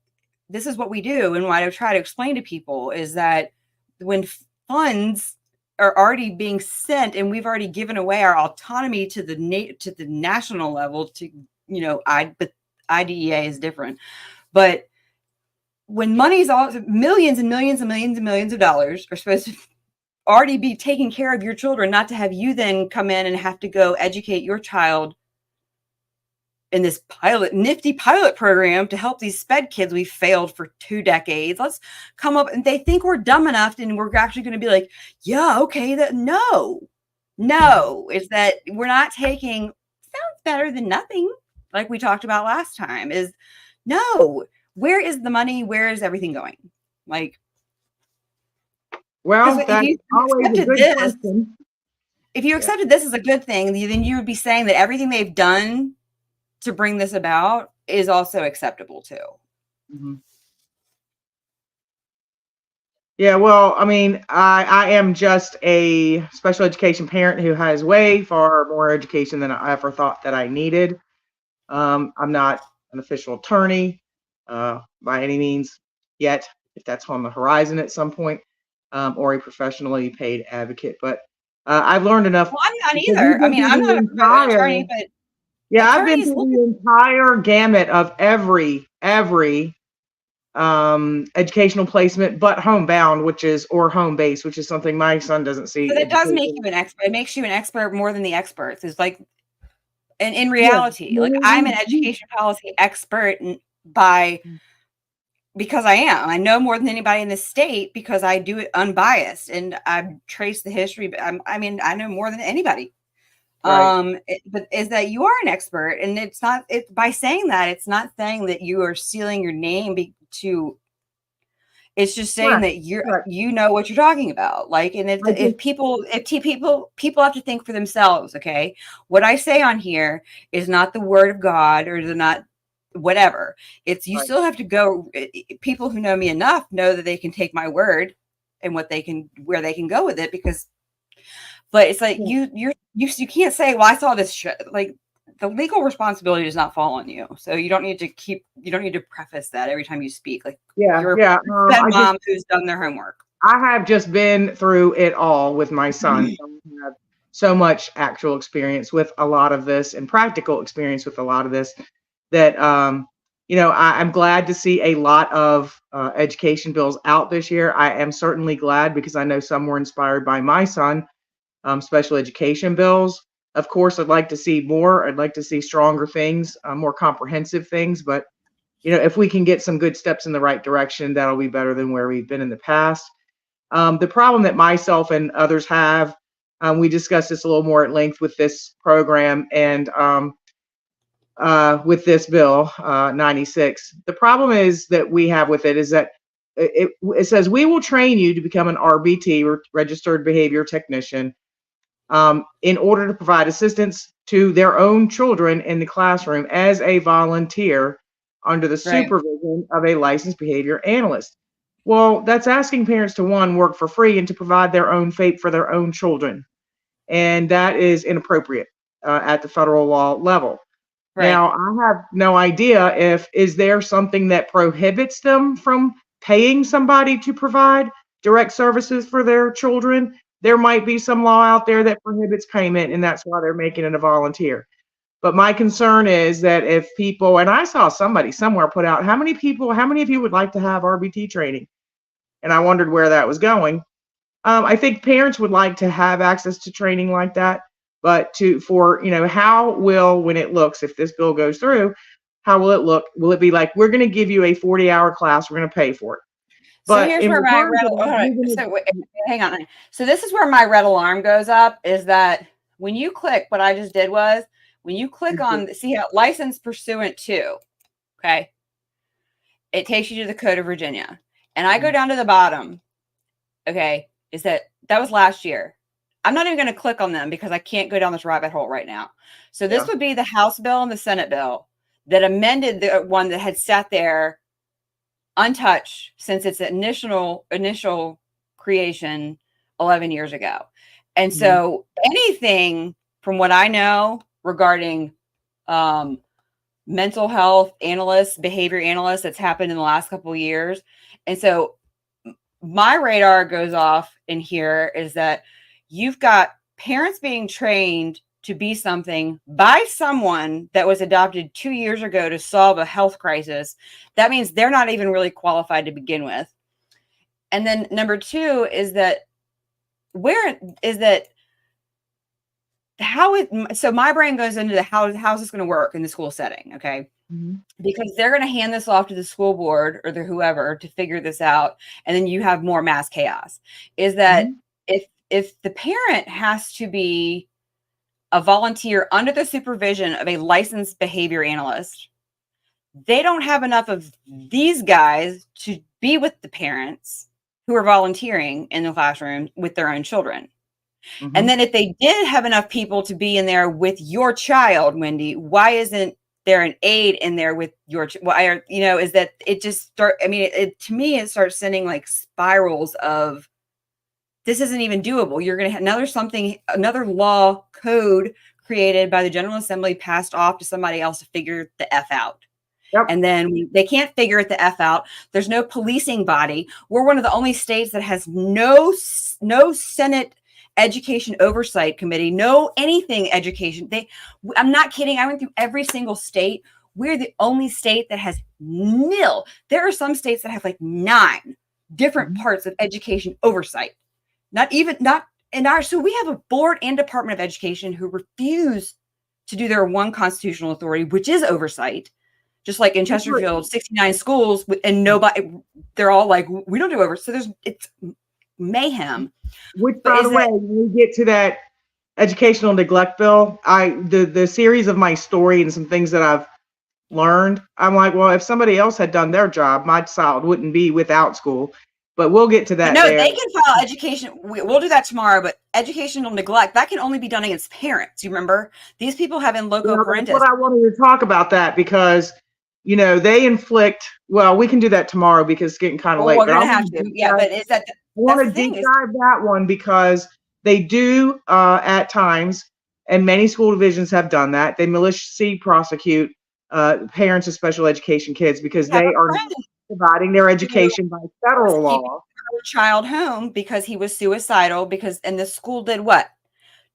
this is what we do. And what I try to explain to people is that when funds are already being sent and we've already given away our autonomy to the national level to, but IDEA is different. But when money's all millions and millions and millions and millions of dollars are supposed to already be taking care of your children, not to have you then come in and have to go educate your child in this nifty pilot program to help these sped kids we failed for 2 decades. Let's come up, and they think we're dumb enough and we're actually going to be like, yeah, okay, that no, is that we're not taking, sounds better than nothing, like we talked about last time, is no, where is the money? Where is everything going? Like, Well, if that's you always a accepted good this, question. if you Yeah. accepted this as a good thing, then you would be saying that everything they've done to bring this about is also acceptable too. Mm-hmm. Yeah, well, I mean, I am just a special education parent who has way far more education than I ever thought that I needed. I'm not an official attorney by any means yet, if that's on the horizon at some point, or a professionally paid advocate. But I've learned enough Well, I'm not because we've either. I been mean, through I'm the not an entire, attorney, but yeah, I've been attorneys through look the entire gamut of every educational placement, but homebound, or home based, which is something my son doesn't so see that does make education. you an expert. It makes you an expert more than the experts. It's like, and in Yeah. reality, like I'm an education policy expert by because I am. I know more than anybody in the state because I do it unbiased and I trace the history. But I know more than anybody. Right. But is that you are an expert, and it's not. It by saying that, it's not saying that you are stealing your name to. It's just saying Correct. that Correct. you know what you're talking about. Like, and I just, if people have to think for themselves. Okay, what I say on here is not the word of God or the not whatever. It's you right. still have to go. People who know me enough know that they can take my word and where they can go with it because. But it's like Yeah. you can't say, well, I saw this shit. Like the legal responsibility does not fall on you. So you don't need to preface that every time you speak. Like Yeah. you're Yeah. a bad mom who's done their homework. I have just been through it all with my son. So I have so much actual experience with a lot of this and practical experience with a lot of this that, I'm glad to see a lot of education bills out this year. I am certainly glad because I know some were inspired by my son, special education bills. Of course, I'd like to see more. I'd like to see stronger things, more comprehensive things. But, if we can get some good steps in the right direction, that'll be better than where we've been in the past. The problem that myself and others have, we discussed this a little more at length with this program and with this bill 96. The problem is that we have with it is that it says we will train you to become an RBT, or registered behavior technician, in order to provide assistance to their own children in the classroom as a volunteer under the Right. supervision of a licensed behavior analyst. Well, that's asking parents to, one, work for free and to provide their own fate for their own children. And that is inappropriate at the federal law level. Right. Now, I have no idea is there something that prohibits them from paying somebody to provide direct services for their children. There might be some law out there that prohibits payment, and that's why they're making it a volunteer. But my concern is that if people, and I saw somebody somewhere put out, how many of you would like to have RBT training? And I wondered where that was going. I think parents would like to have access to training like that, but how will, when it looks, if this bill goes through, how will it look? Will it be like, we're going to give you a 40-hour class, we're going to pay for it? So But here's in where my return for that, hang on. So this is where my red alarm goes up is that when you click, what I just did was When you click on, see how license pursuant to, okay, it takes you to the Code of Virginia. And I go down to the bottom, okay, is that was last year. I'm not even going to click on them because I can't go down this rabbit hole right now. So this would be the House bill and the Senate bill that amended the one that had sat there untouched since its initial creation 11 years ago. And so anything from what I know regarding mental health analysts, behavior analysts that's happened in the last couple of years. And so my radar goes off in here is that you've got parents being trained to be something by someone that was adopted 2 years ago to solve a health crisis. That means they're not even really qualified to begin with. And then number two is that so my brain goes into the how's this going to work in the school setting, okay? Because they're going to hand this off to the school board or the whoever to figure this out, and then you have more mass chaos. Is that if the parent has to be a volunteer under the supervision of a licensed behavior analyst, they don't have enough of these guys to be with the parents who are volunteering in the classroom with their own children. And then if they did have enough people to be in there with your child, Wendy, why isn't there an aide in there with your, is that it just to me, it starts sending like spirals of, this isn't even doable. You're going to have another law code created by the General Assembly passed off to somebody else to figure the F out. And then they can't figure it the F out. There's no policing body. We're one of the only states that has no Senate education oversight committee, no anything education. I'm not kidding. I went through every single state. We're the only state that has nil. There are some states that have like 9 different parts of education oversight. So we have a board and Department of Education who refuse to do their one constitutional authority, which is oversight. Just like in Chesterfield, 69 schools, and nobody, they're all like, we don't do oversight. So it's mayhem. Which, by the way, when we get to that educational neglect bill, the series of my story and some things that I've learned, I'm like, well, if somebody else had done their job, my child wouldn't be without school. But we'll get to that. No, they can file education. We'll do that tomorrow. But educational neglect, that can only be done against parents. You remember? These people have in loco parentis. That's what I wanted to talk about that because, they inflict. Well, we can do that tomorrow because it's getting kind of late. We're going to have to. Yeah, but is that? I want to deep dive that one because they do at times, and many school divisions have done that. They maliciously prosecute parents of special education kids because they are providing their education by federal law. Her child home because he was suicidal and the school did what?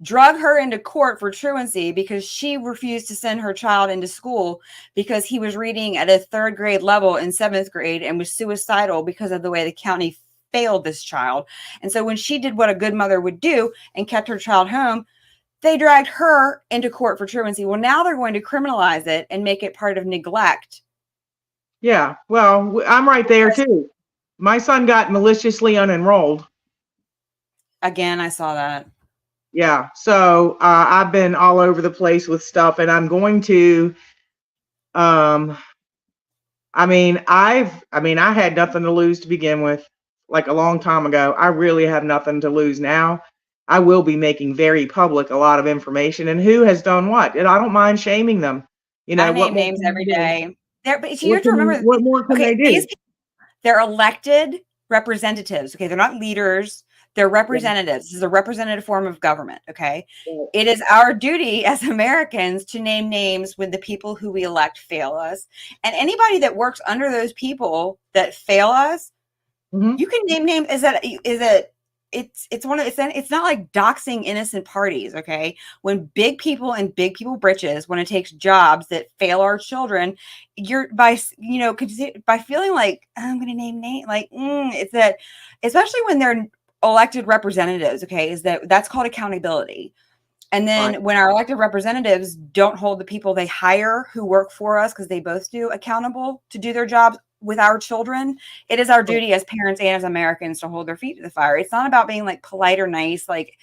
Drug her into court for truancy because she refused to send her child into school because he was reading at a 3rd grade level in 7th grade and was suicidal because of the way the county failed this child. And so when she did what a good mother would do and kept her child home, they dragged her into court for truancy. Well, now they're going to criminalize it and make it part of neglect. Yeah, well, I'm right there too. My son got maliciously unenrolled. Again, I saw that. Yeah, so I've been all over the place with stuff, and I'm going to. I had nothing to lose to begin with, like a long time ago. I really have nothing to lose now. I will be making very public a lot of information and who has done what, and I don't mind shaming them. I name names every day. But you have to remember, what more can they do? They're elected representatives. Okay, they're not leaders. They're representatives. This is a representative form of government. Okay, it is our duty as Americans to name names when the people who we elect fail us, and anybody that works under those people that fail us, you can name names. It's not like doxing innocent parties. Okay, when big people and big people britches want to take jobs that fail our children, you're by feeling like I'm going to name it's that, especially when they're elected representatives. Okay, that's called accountability. And then when our elected representatives don't hold the people they hire who work for us, because they both do, accountable to do their jobs with our children, it is our duty as parents and as Americans to hold their feet to the fire. It's not about being like polite or nice. Like,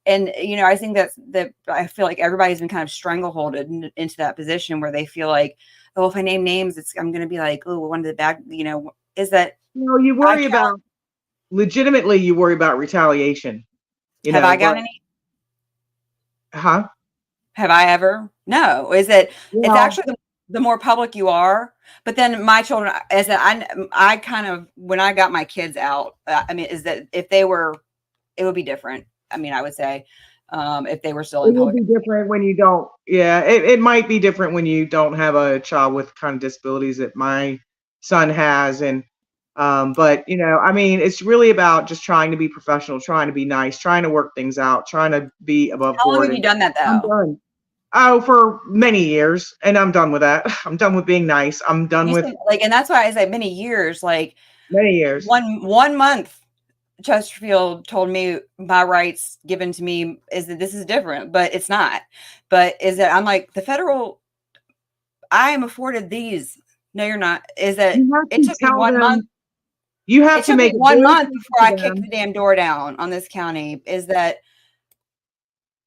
and I think that I feel like everybody's been kind of strangleholded into that position where they feel like, oh, if I name names, I'm going to be like, oh, one of the bad, is that You worry about legitimately, you worry about retaliation. Have I gotten any? Huh? Have I ever? No. Is it? It's actually the more public you are. But then my children, as I kind of, when I got my kids out, I mean, is that if they were, it would be different. I mean, I would say if they were still in public. It would be different when you don't. Yeah, it might be different when you don't have a child with kind of disabilities that my son has. And but I mean, it's really about just trying to be professional, trying to be nice, trying to work things out, trying to be above board. How long have you done that though? I'm done. Oh, for many years, and I'm done with that. I'm done with being nice. I'm done with and that's why I say many years, like many years. One month, Chesterfield told me my rights given to me is that this is different, but it's not. But is that I'm like the federal, I am afforded these. No, you're not. Is that it took me 1 month. You have to make 1 month before I kicked the damn door down on this county. Is that,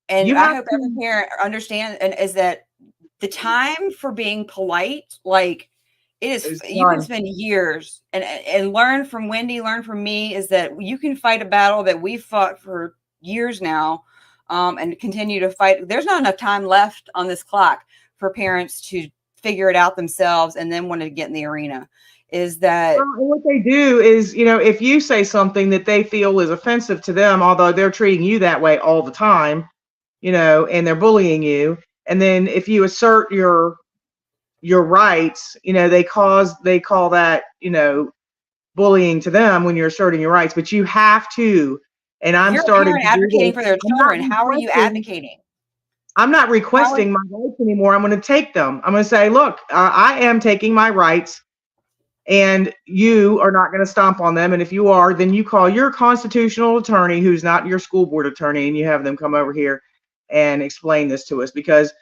and I hope every parent understands, and is that the time for being polite, like it is, you can spend years and learn from Wendy, learn from me, is that you can fight a battle that we've fought for years now, and continue to fight. There's not enough time left on this clock for parents to figure it out themselves and then want to get in the arena. Is that what they do is, if you say something that they feel is offensive to them, although they're treating you that way all the time, and they're bullying you, and then if you assert your rights, they call that, bullying to them when you're asserting your rights. But you have to, and I'm starting advocating for their children. How are you advocating? I'm not requesting my rights anymore. I'm going to take them. I'm going to say, look, I am taking my rights, and you are not going to stomp on them. And if you are, then you call your constitutional attorney, who's not your school board attorney, and you have them come over here and explain this to us, because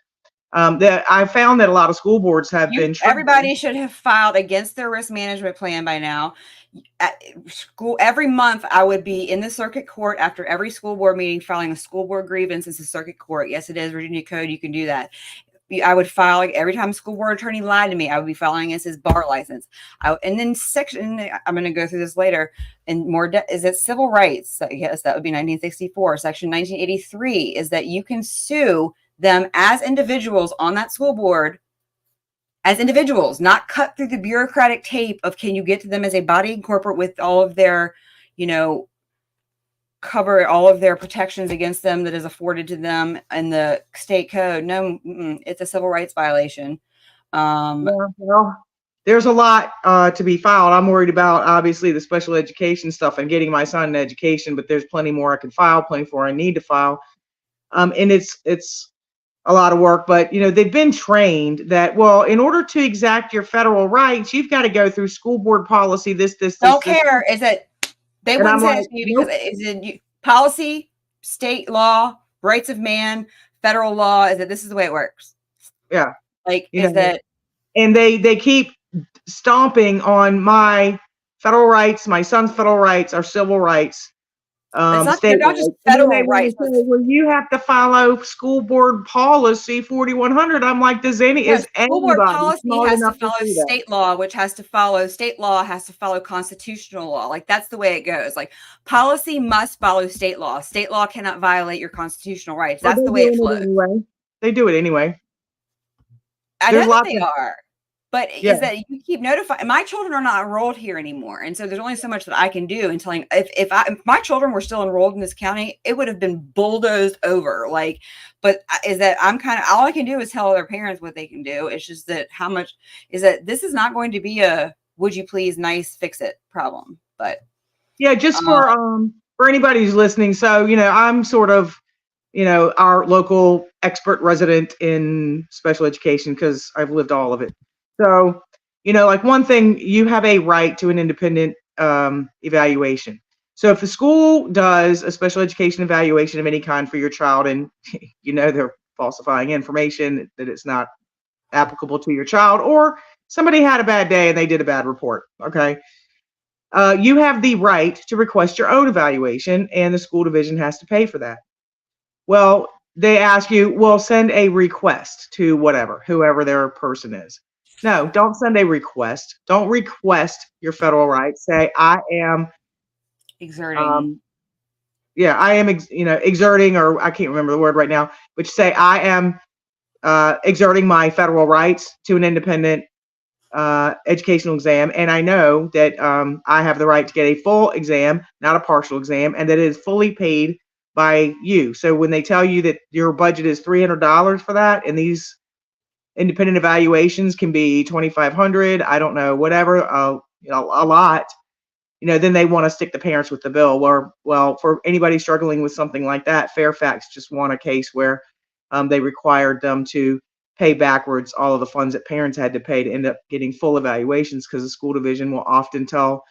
that I found that a lot of school boards have been. Everybody should have filed against their risk management plan by now. At school, every month I would be in the circuit court after every school board meeting filing a school board grievance. It's a circuit court. Yes, it is Virginia code. You can do that. I would file, like, every time a school board attorney lied to me, I would be filing as his bar license. And then I'm going to go through this later and more. Is it civil rights? I guess that would be 1964. Section 1983 is that you can sue them as individuals on that school board, as individuals, not cut through the bureaucratic tape of can you get to them as a body and corporate with all of their, cover all of their protections against them that is afforded to them in the state code. No, it's a civil rights violation. Well, there's a lot to be filed. I'm worried about, obviously, the special education stuff and getting my son an education, but there's plenty more I can file, plenty more I need to file. And it's a lot of work, but they've been trained that, well, in order to exact your federal rights, you've got to go through school board policy. Don't care. Is it? They wouldn't say it to you because it's in policy, state law, rights of man, federal law. Is that this is the way it works? Yeah. Like, is that? And they keep stomping on my federal rights. My son's federal rights are civil rights. They're not just federal rights. Well, you have to follow school board policy 4100. I'm like, school board policy has to follow state law, which has to follow state law, has to follow constitutional law. Like, that's the way it goes. Like, policy must follow state law. State law cannot violate your constitutional rights. That's the way it flows. They do it anyway. I know that they are. But is that you keep notifying. My children are not enrolled here anymore, and so there's only so much that I can do. And telling if my children were still enrolled in this county, it would have been bulldozed over. Like, but is that I'm kind of all I can do is tell their parents what they can do. It's just that how much is that this is not going to be a would you please nice fix it problem. But yeah, just for anybody who's listening. So I'm sort of our local expert resident in special education because I've lived all of it. So, like one thing, you have a right to an independent evaluation. So if the school does a special education evaluation of any kind for your child and, they're falsifying information that it's not applicable to your child, or somebody had a bad day and they did a bad report, okay, you have the right to request your own evaluation, and the school division has to pay for that. Well, they ask you, well, send a request to whoever their person is. No, don't send a request. Don't request your federal rights. Say, I am, Exerting. I am, exerting, or I can't remember the word right now, but say, I am exerting my federal rights to an independent educational exam. And I know that I have the right to get a full exam, not a partial exam, and that it is fully paid by you. So when they tell you that your budget is $300 for that, and these independent evaluations can be $2,500, I don't know, whatever, a lot, then they want to stick the parents with the bill. Well, for anybody struggling with something like that, Fairfax just won a case where they required them to pay backwards all of the funds that parents had to pay to end up getting full evaluations, because the school division will often tell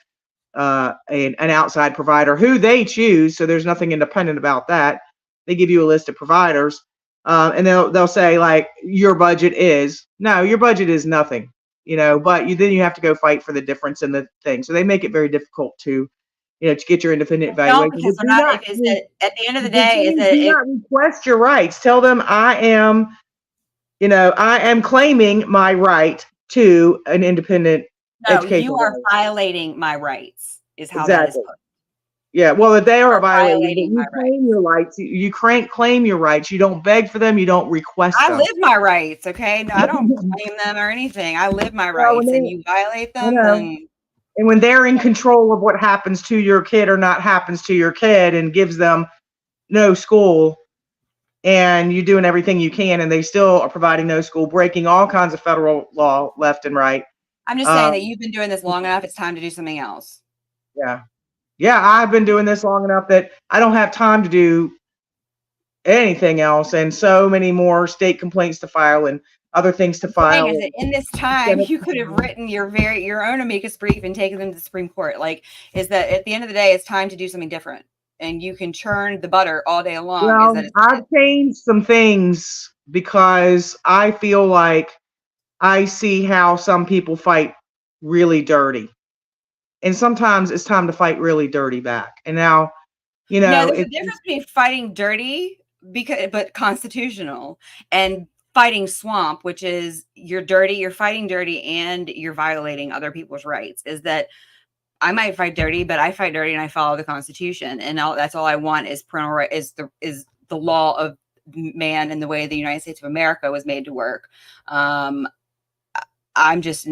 an outside provider who they choose. So there's nothing independent about that. They give you a list of providers, and they'll say, like, your budget is nothing, but then you have to go fight for the difference in the thing. So they make it very difficult to get your independent No, evaluation. because they're not. Is that at the end of the day? Is that do not request your rights? Tell them, I am claiming my right to an independent education. You are violating my rights. Is how that is put. Yeah, well, if they are violating, you claim your rights. You claim your rights. You don't beg for them. You don't request them. I live my rights, okay? No, I don't claim them or anything. I live my rights, and you violate them. And when they're in control of what happens to your kid or not happens to your kid, and gives them no school, and you're doing everything you can, and they still are providing no school, breaking all kinds of federal law left and right. I'm just saying that you've been doing this long enough. It's time to do something else. Yeah, I've been doing this long enough that I don't have time to do anything else, and so many more state complaints to file and other things to file. Is that in this time you could have written your own amicus brief and taken them to the Supreme Court? Is that at the end of the day, it's time to do something different, and you can churn the butter all day long. Well, I've changed some things because I feel like I see how some people fight really dirty. And sometimes it's time to fight really dirty back. And now, there's a difference between fighting dirty but constitutional, and fighting swamp, which is you're fighting dirty and you're violating other people's rights. Is that I might fight dirty, but I fight dirty and I follow the Constitution, and that's all I want is parental right, is the law of man and the way the United States of America was made to work. I'm just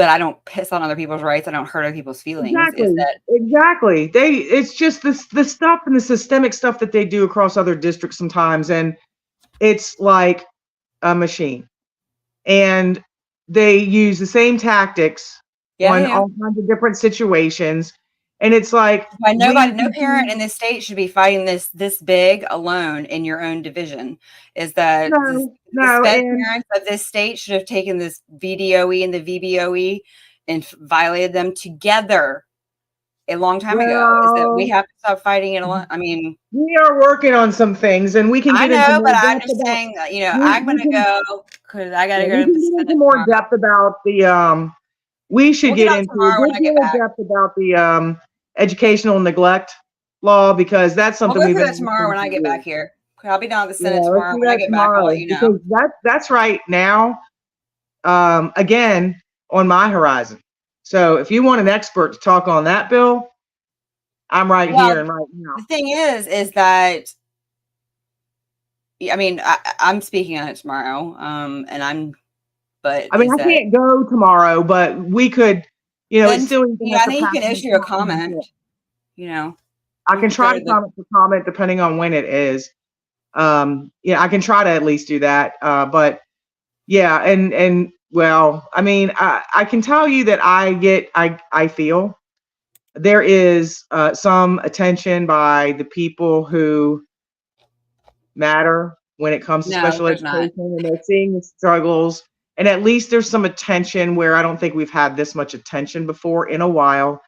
I don't piss on other people's rights. I don't hurt other people's feelings. Exactly. It's just the stuff and the systemic stuff that they do across other districts sometimes. And it's like a machine, and they use the same tactics on all kinds of different situations. And it's like, no parent in this state should be fighting this big alone in your own division. Is that the parents of this state should have taken this VDOE and the VBOE and violated them together a long time ago. Is that we have to stop fighting it alone? I mean, we are working on some things, and we can get into but I'm just saying, I'm going to go because I got to go into more depth about the we should get into more depth about the educational neglect law, because that's something we'll go through that tomorrow when I get back here. I'll be down at the Senate tomorrow when I get back. I'll let you know. Because that's right now, again, on my horizon. So if you want an expert to talk on that bill, I'm right here and right now. The thing is that, I mean, I'm speaking on it tomorrow, but I mean, I can't go tomorrow, but we could, it's still. I think you can issue a comment. I can try to comment depending on when it is. I can try to at least do that. But yeah, and well, I mean, I can tell you that I feel there is some attention by the people who matter when it comes to special education, and they're seeing the struggles. And at least there's some attention where I don't think we've had this much attention before in a while.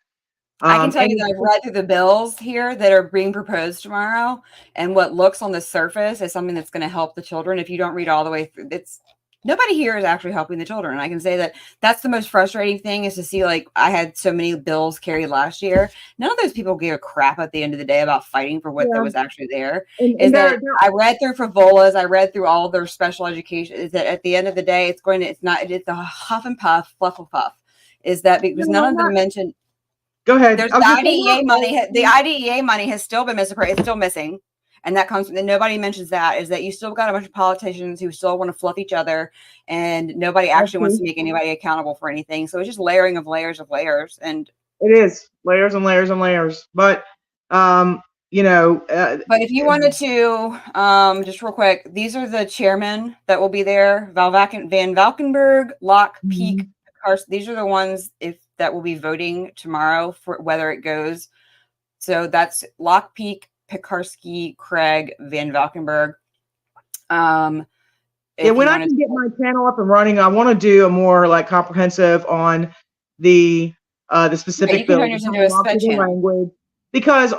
I can tell you that I've read through the bills here that are being proposed tomorrow, and what looks on the surface is something that's going to help the children. If you don't read all the way through, nobody here is actually helping the children. And I can say that that's the most frustrating thing, is to see, like, I had so many bills carried last year. None of those people gave a crap at the end of the day about fighting for what that was actually there. And I read through Frivolas, I read through all their special education, is that at the end of the day, it's a huff and puff, fluff and puff. Is that because none of them mentioned. Go ahead. There's the IDEA money. The IDEA money has still been misappropriated. It's still missing. And that comes, and nobody mentions that, is that you still got a bunch of politicians who still want to fluff each other, and nobody actually wants to make anybody accountable for anything. So it's just layering of layers of layers. And it is layers and layers and layers. But, but if you wanted to, just real quick, these are the chairmen that will be there: Van Valkenburg, Locke, Peak, Carson. These are the ones that will be voting tomorrow for whether it goes. So that's Locke, Peak, Pekarsky, Craig, Van Valkenburg. When I can get my channel up and running, I want to do a more like comprehensive on the specific bill language, because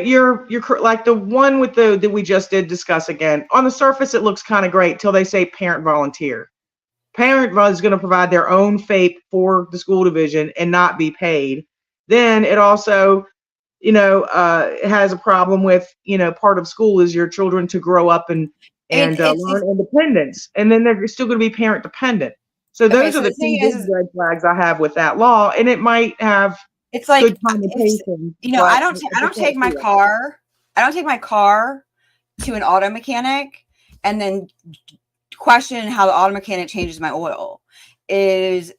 you're like the one with that we just did discuss again. On the surface, it looks kind of great till they say parent volunteer. Parent is going to provide their own FAPE for the school division and not be paid. Then it also it has a problem with, part of school is your children to grow up and learn independence. And then they're still going to be parent dependent. So those are the two red flags I have with that law. And it might have good connotations. I don't take my car to an auto mechanic and then question how the auto mechanic changes my oil. Is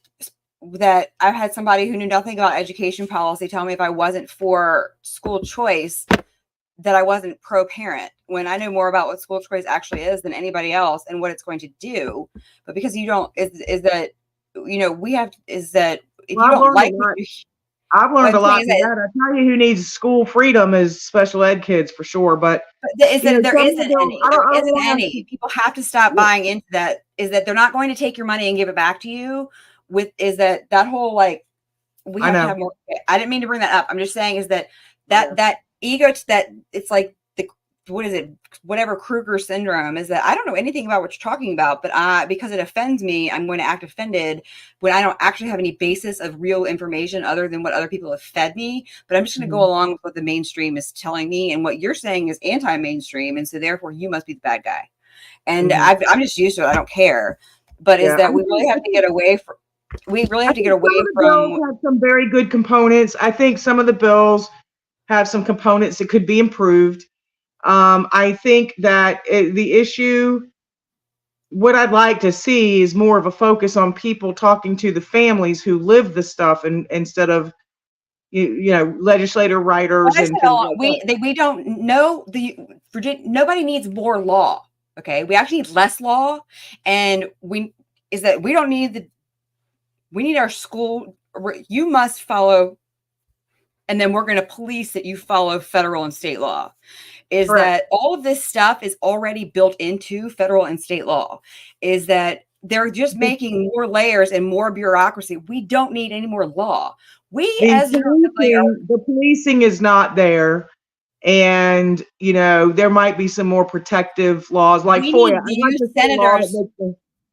that I've had somebody who knew nothing about education policy tell me if I wasn't for school choice, that I wasn't pro-parent, when I know more about what school choice actually is than anybody else and what it's going to do. But because you don't, if you don't like it, I've learned a lot from that. I tell you, who needs school freedom is special ed kids for sure. But there isn't any. People have to stop buying into that. Is that they're not going to take your money and give it back to you. That whole like, we have to have more. I didn't mean to bring that up. I'm just saying is that ego, that it's like whatever Kruger syndrome is, that I don't know anything about what you're talking about, but because it offends me, I'm going to act offended when I don't actually have any basis of real information other than what other people have fed me. But I'm just going to go along with what the mainstream is telling me, and what you're saying is anti-mainstream, and so therefore you must be the bad guy. And I'm just used to it. I don't care. But is that we really have to get away from. We really have to get away from. Have some very good components. I think some of the bills have some components that could be improved. I think that the issue, what I'd like to see is more of a focus on people talking to the families who live the stuff, and instead of legislator writers. We don't know nobody needs more law. Okay, we actually need less law, and we don't need we need our school. You must follow, and then we're going to police that you follow federal and state law. Is Correct. That all of this stuff is already built into federal and state law. Is that they're just making more layers and more bureaucracy. We don't need any more law. The policing is not there. And, there might be some more protective laws like FOIA.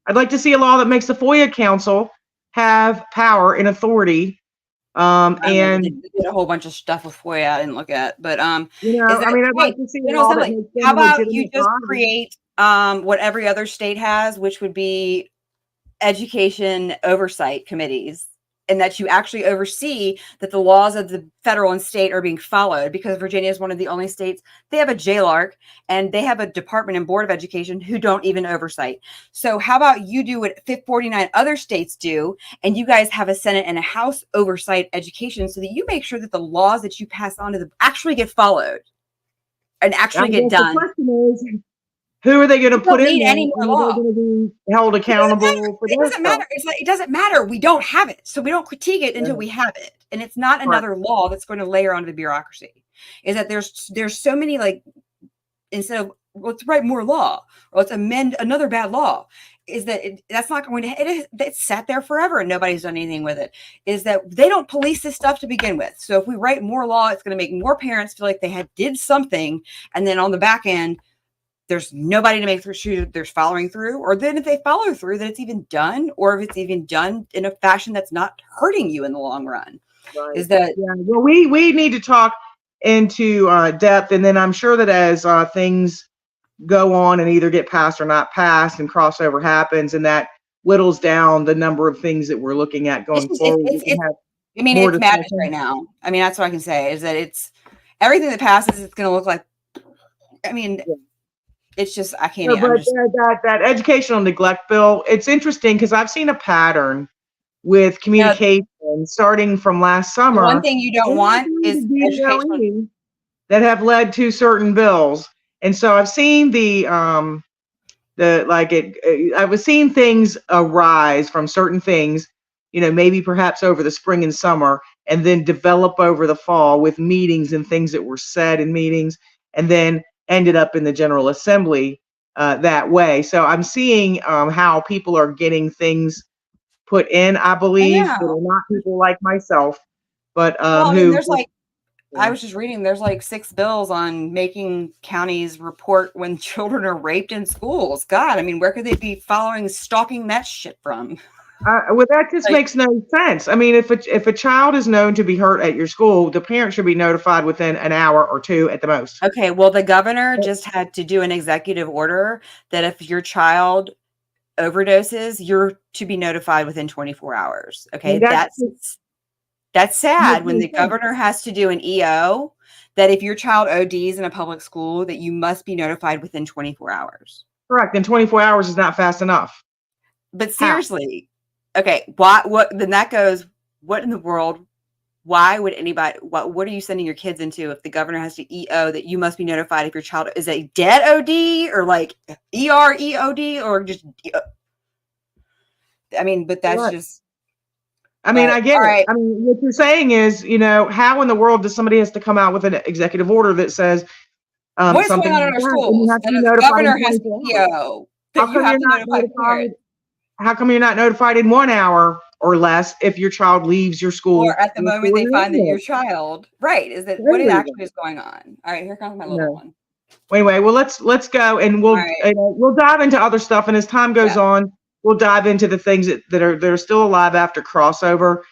I'd like to see a law that makes the FOIA Council have power and authority. And they did a whole bunch of stuff with FOIA I didn't look at, but I'd like to see a law that makes how about you just create what every other state has, which would be education oversight committees, and that you actually oversee that the laws of the federal and state are being followed, because Virginia is one of the only states. They have a JLARC, and they have a department and board of education who don't even oversight. So how about you do what 49 other states do, and you guys have a Senate and a House oversight education, so that you make sure that the laws that you pass on to them actually get followed and actually get done. The question is, who are they going to put in there? Any more law? Going to be held accountable for it doesn't matter. It doesn't matter. We don't have it, so we don't critique it until we have it. And it's not another law that's going to layer onto the bureaucracy. Is that there's so many, like, instead of let's write more law or let's amend another bad law, is that that's not going to. It's sat there forever and nobody's done anything with it. Is that they don't police this stuff to begin with. So if we write more law, it's going to make more parents feel like they did something, and then on the back end, there's nobody to make sure there's following through, or then if they follow through, that it's even done, or if it's even done in a fashion that's not hurting you in the long run. Right. Is that well, we need to talk into depth, and then I'm sure that as things go on and either get passed or not passed, and crossover happens, and that whittles down the number of things that we're looking at going forward. I mean, it's madness right now. I mean, that's what I can say is that it's everything that passes. It's going to look like. I mean, it's just I can't. No, but that educational neglect bill. It's interesting because I've seen a pattern with communication starting from last summer. One thing you don't want is education that have led to certain bills, and so I've seen I was seeing things arise from certain things, maybe perhaps over the spring and summer, and then develop over the fall with meetings and things that were said in meetings, and then ended up in the General Assembly that way. So I'm seeing how people are getting things put in, I believe, that are not people like myself, but there's I was just reading, there's 6 bills on making counties report when children are raped in schools. God, I mean, where could they be stalking that shit from? Well, that just makes no sense. I mean, if a child is known to be hurt at your school, the parent should be notified within an hour or 2 at the most. Okay, well, the governor just had to do an executive order that if your child overdoses, you're to be notified within 24 hours. Okay, that's sad when the governor has to do an EO that if your child ODs in a public school, that you must be notified within 24 hours. Correct, and 24 hours is not fast enough. But seriously. Okay, what then that goes, what in the world, why would anybody, what are you sending your kids into if the governor has to EO that you must be notified if your child is a dead OD or ER EOD or just, I mean, but that's just. I mean, I get it. I mean, what you're saying is, how in the world does somebody has to come out with an executive order that says what's something going on in our schools? And the governor has to EO that you have to notify parents. How come you're not notified in 1 hour or less if your child leaves your school? Or at the moment they find that your child, right, is that what it actually is going on. All right, here comes my little one. Anyway, well, let's go, and we'll dive into other stuff, and as time goes on, we'll dive into the things that are still alive after crossover,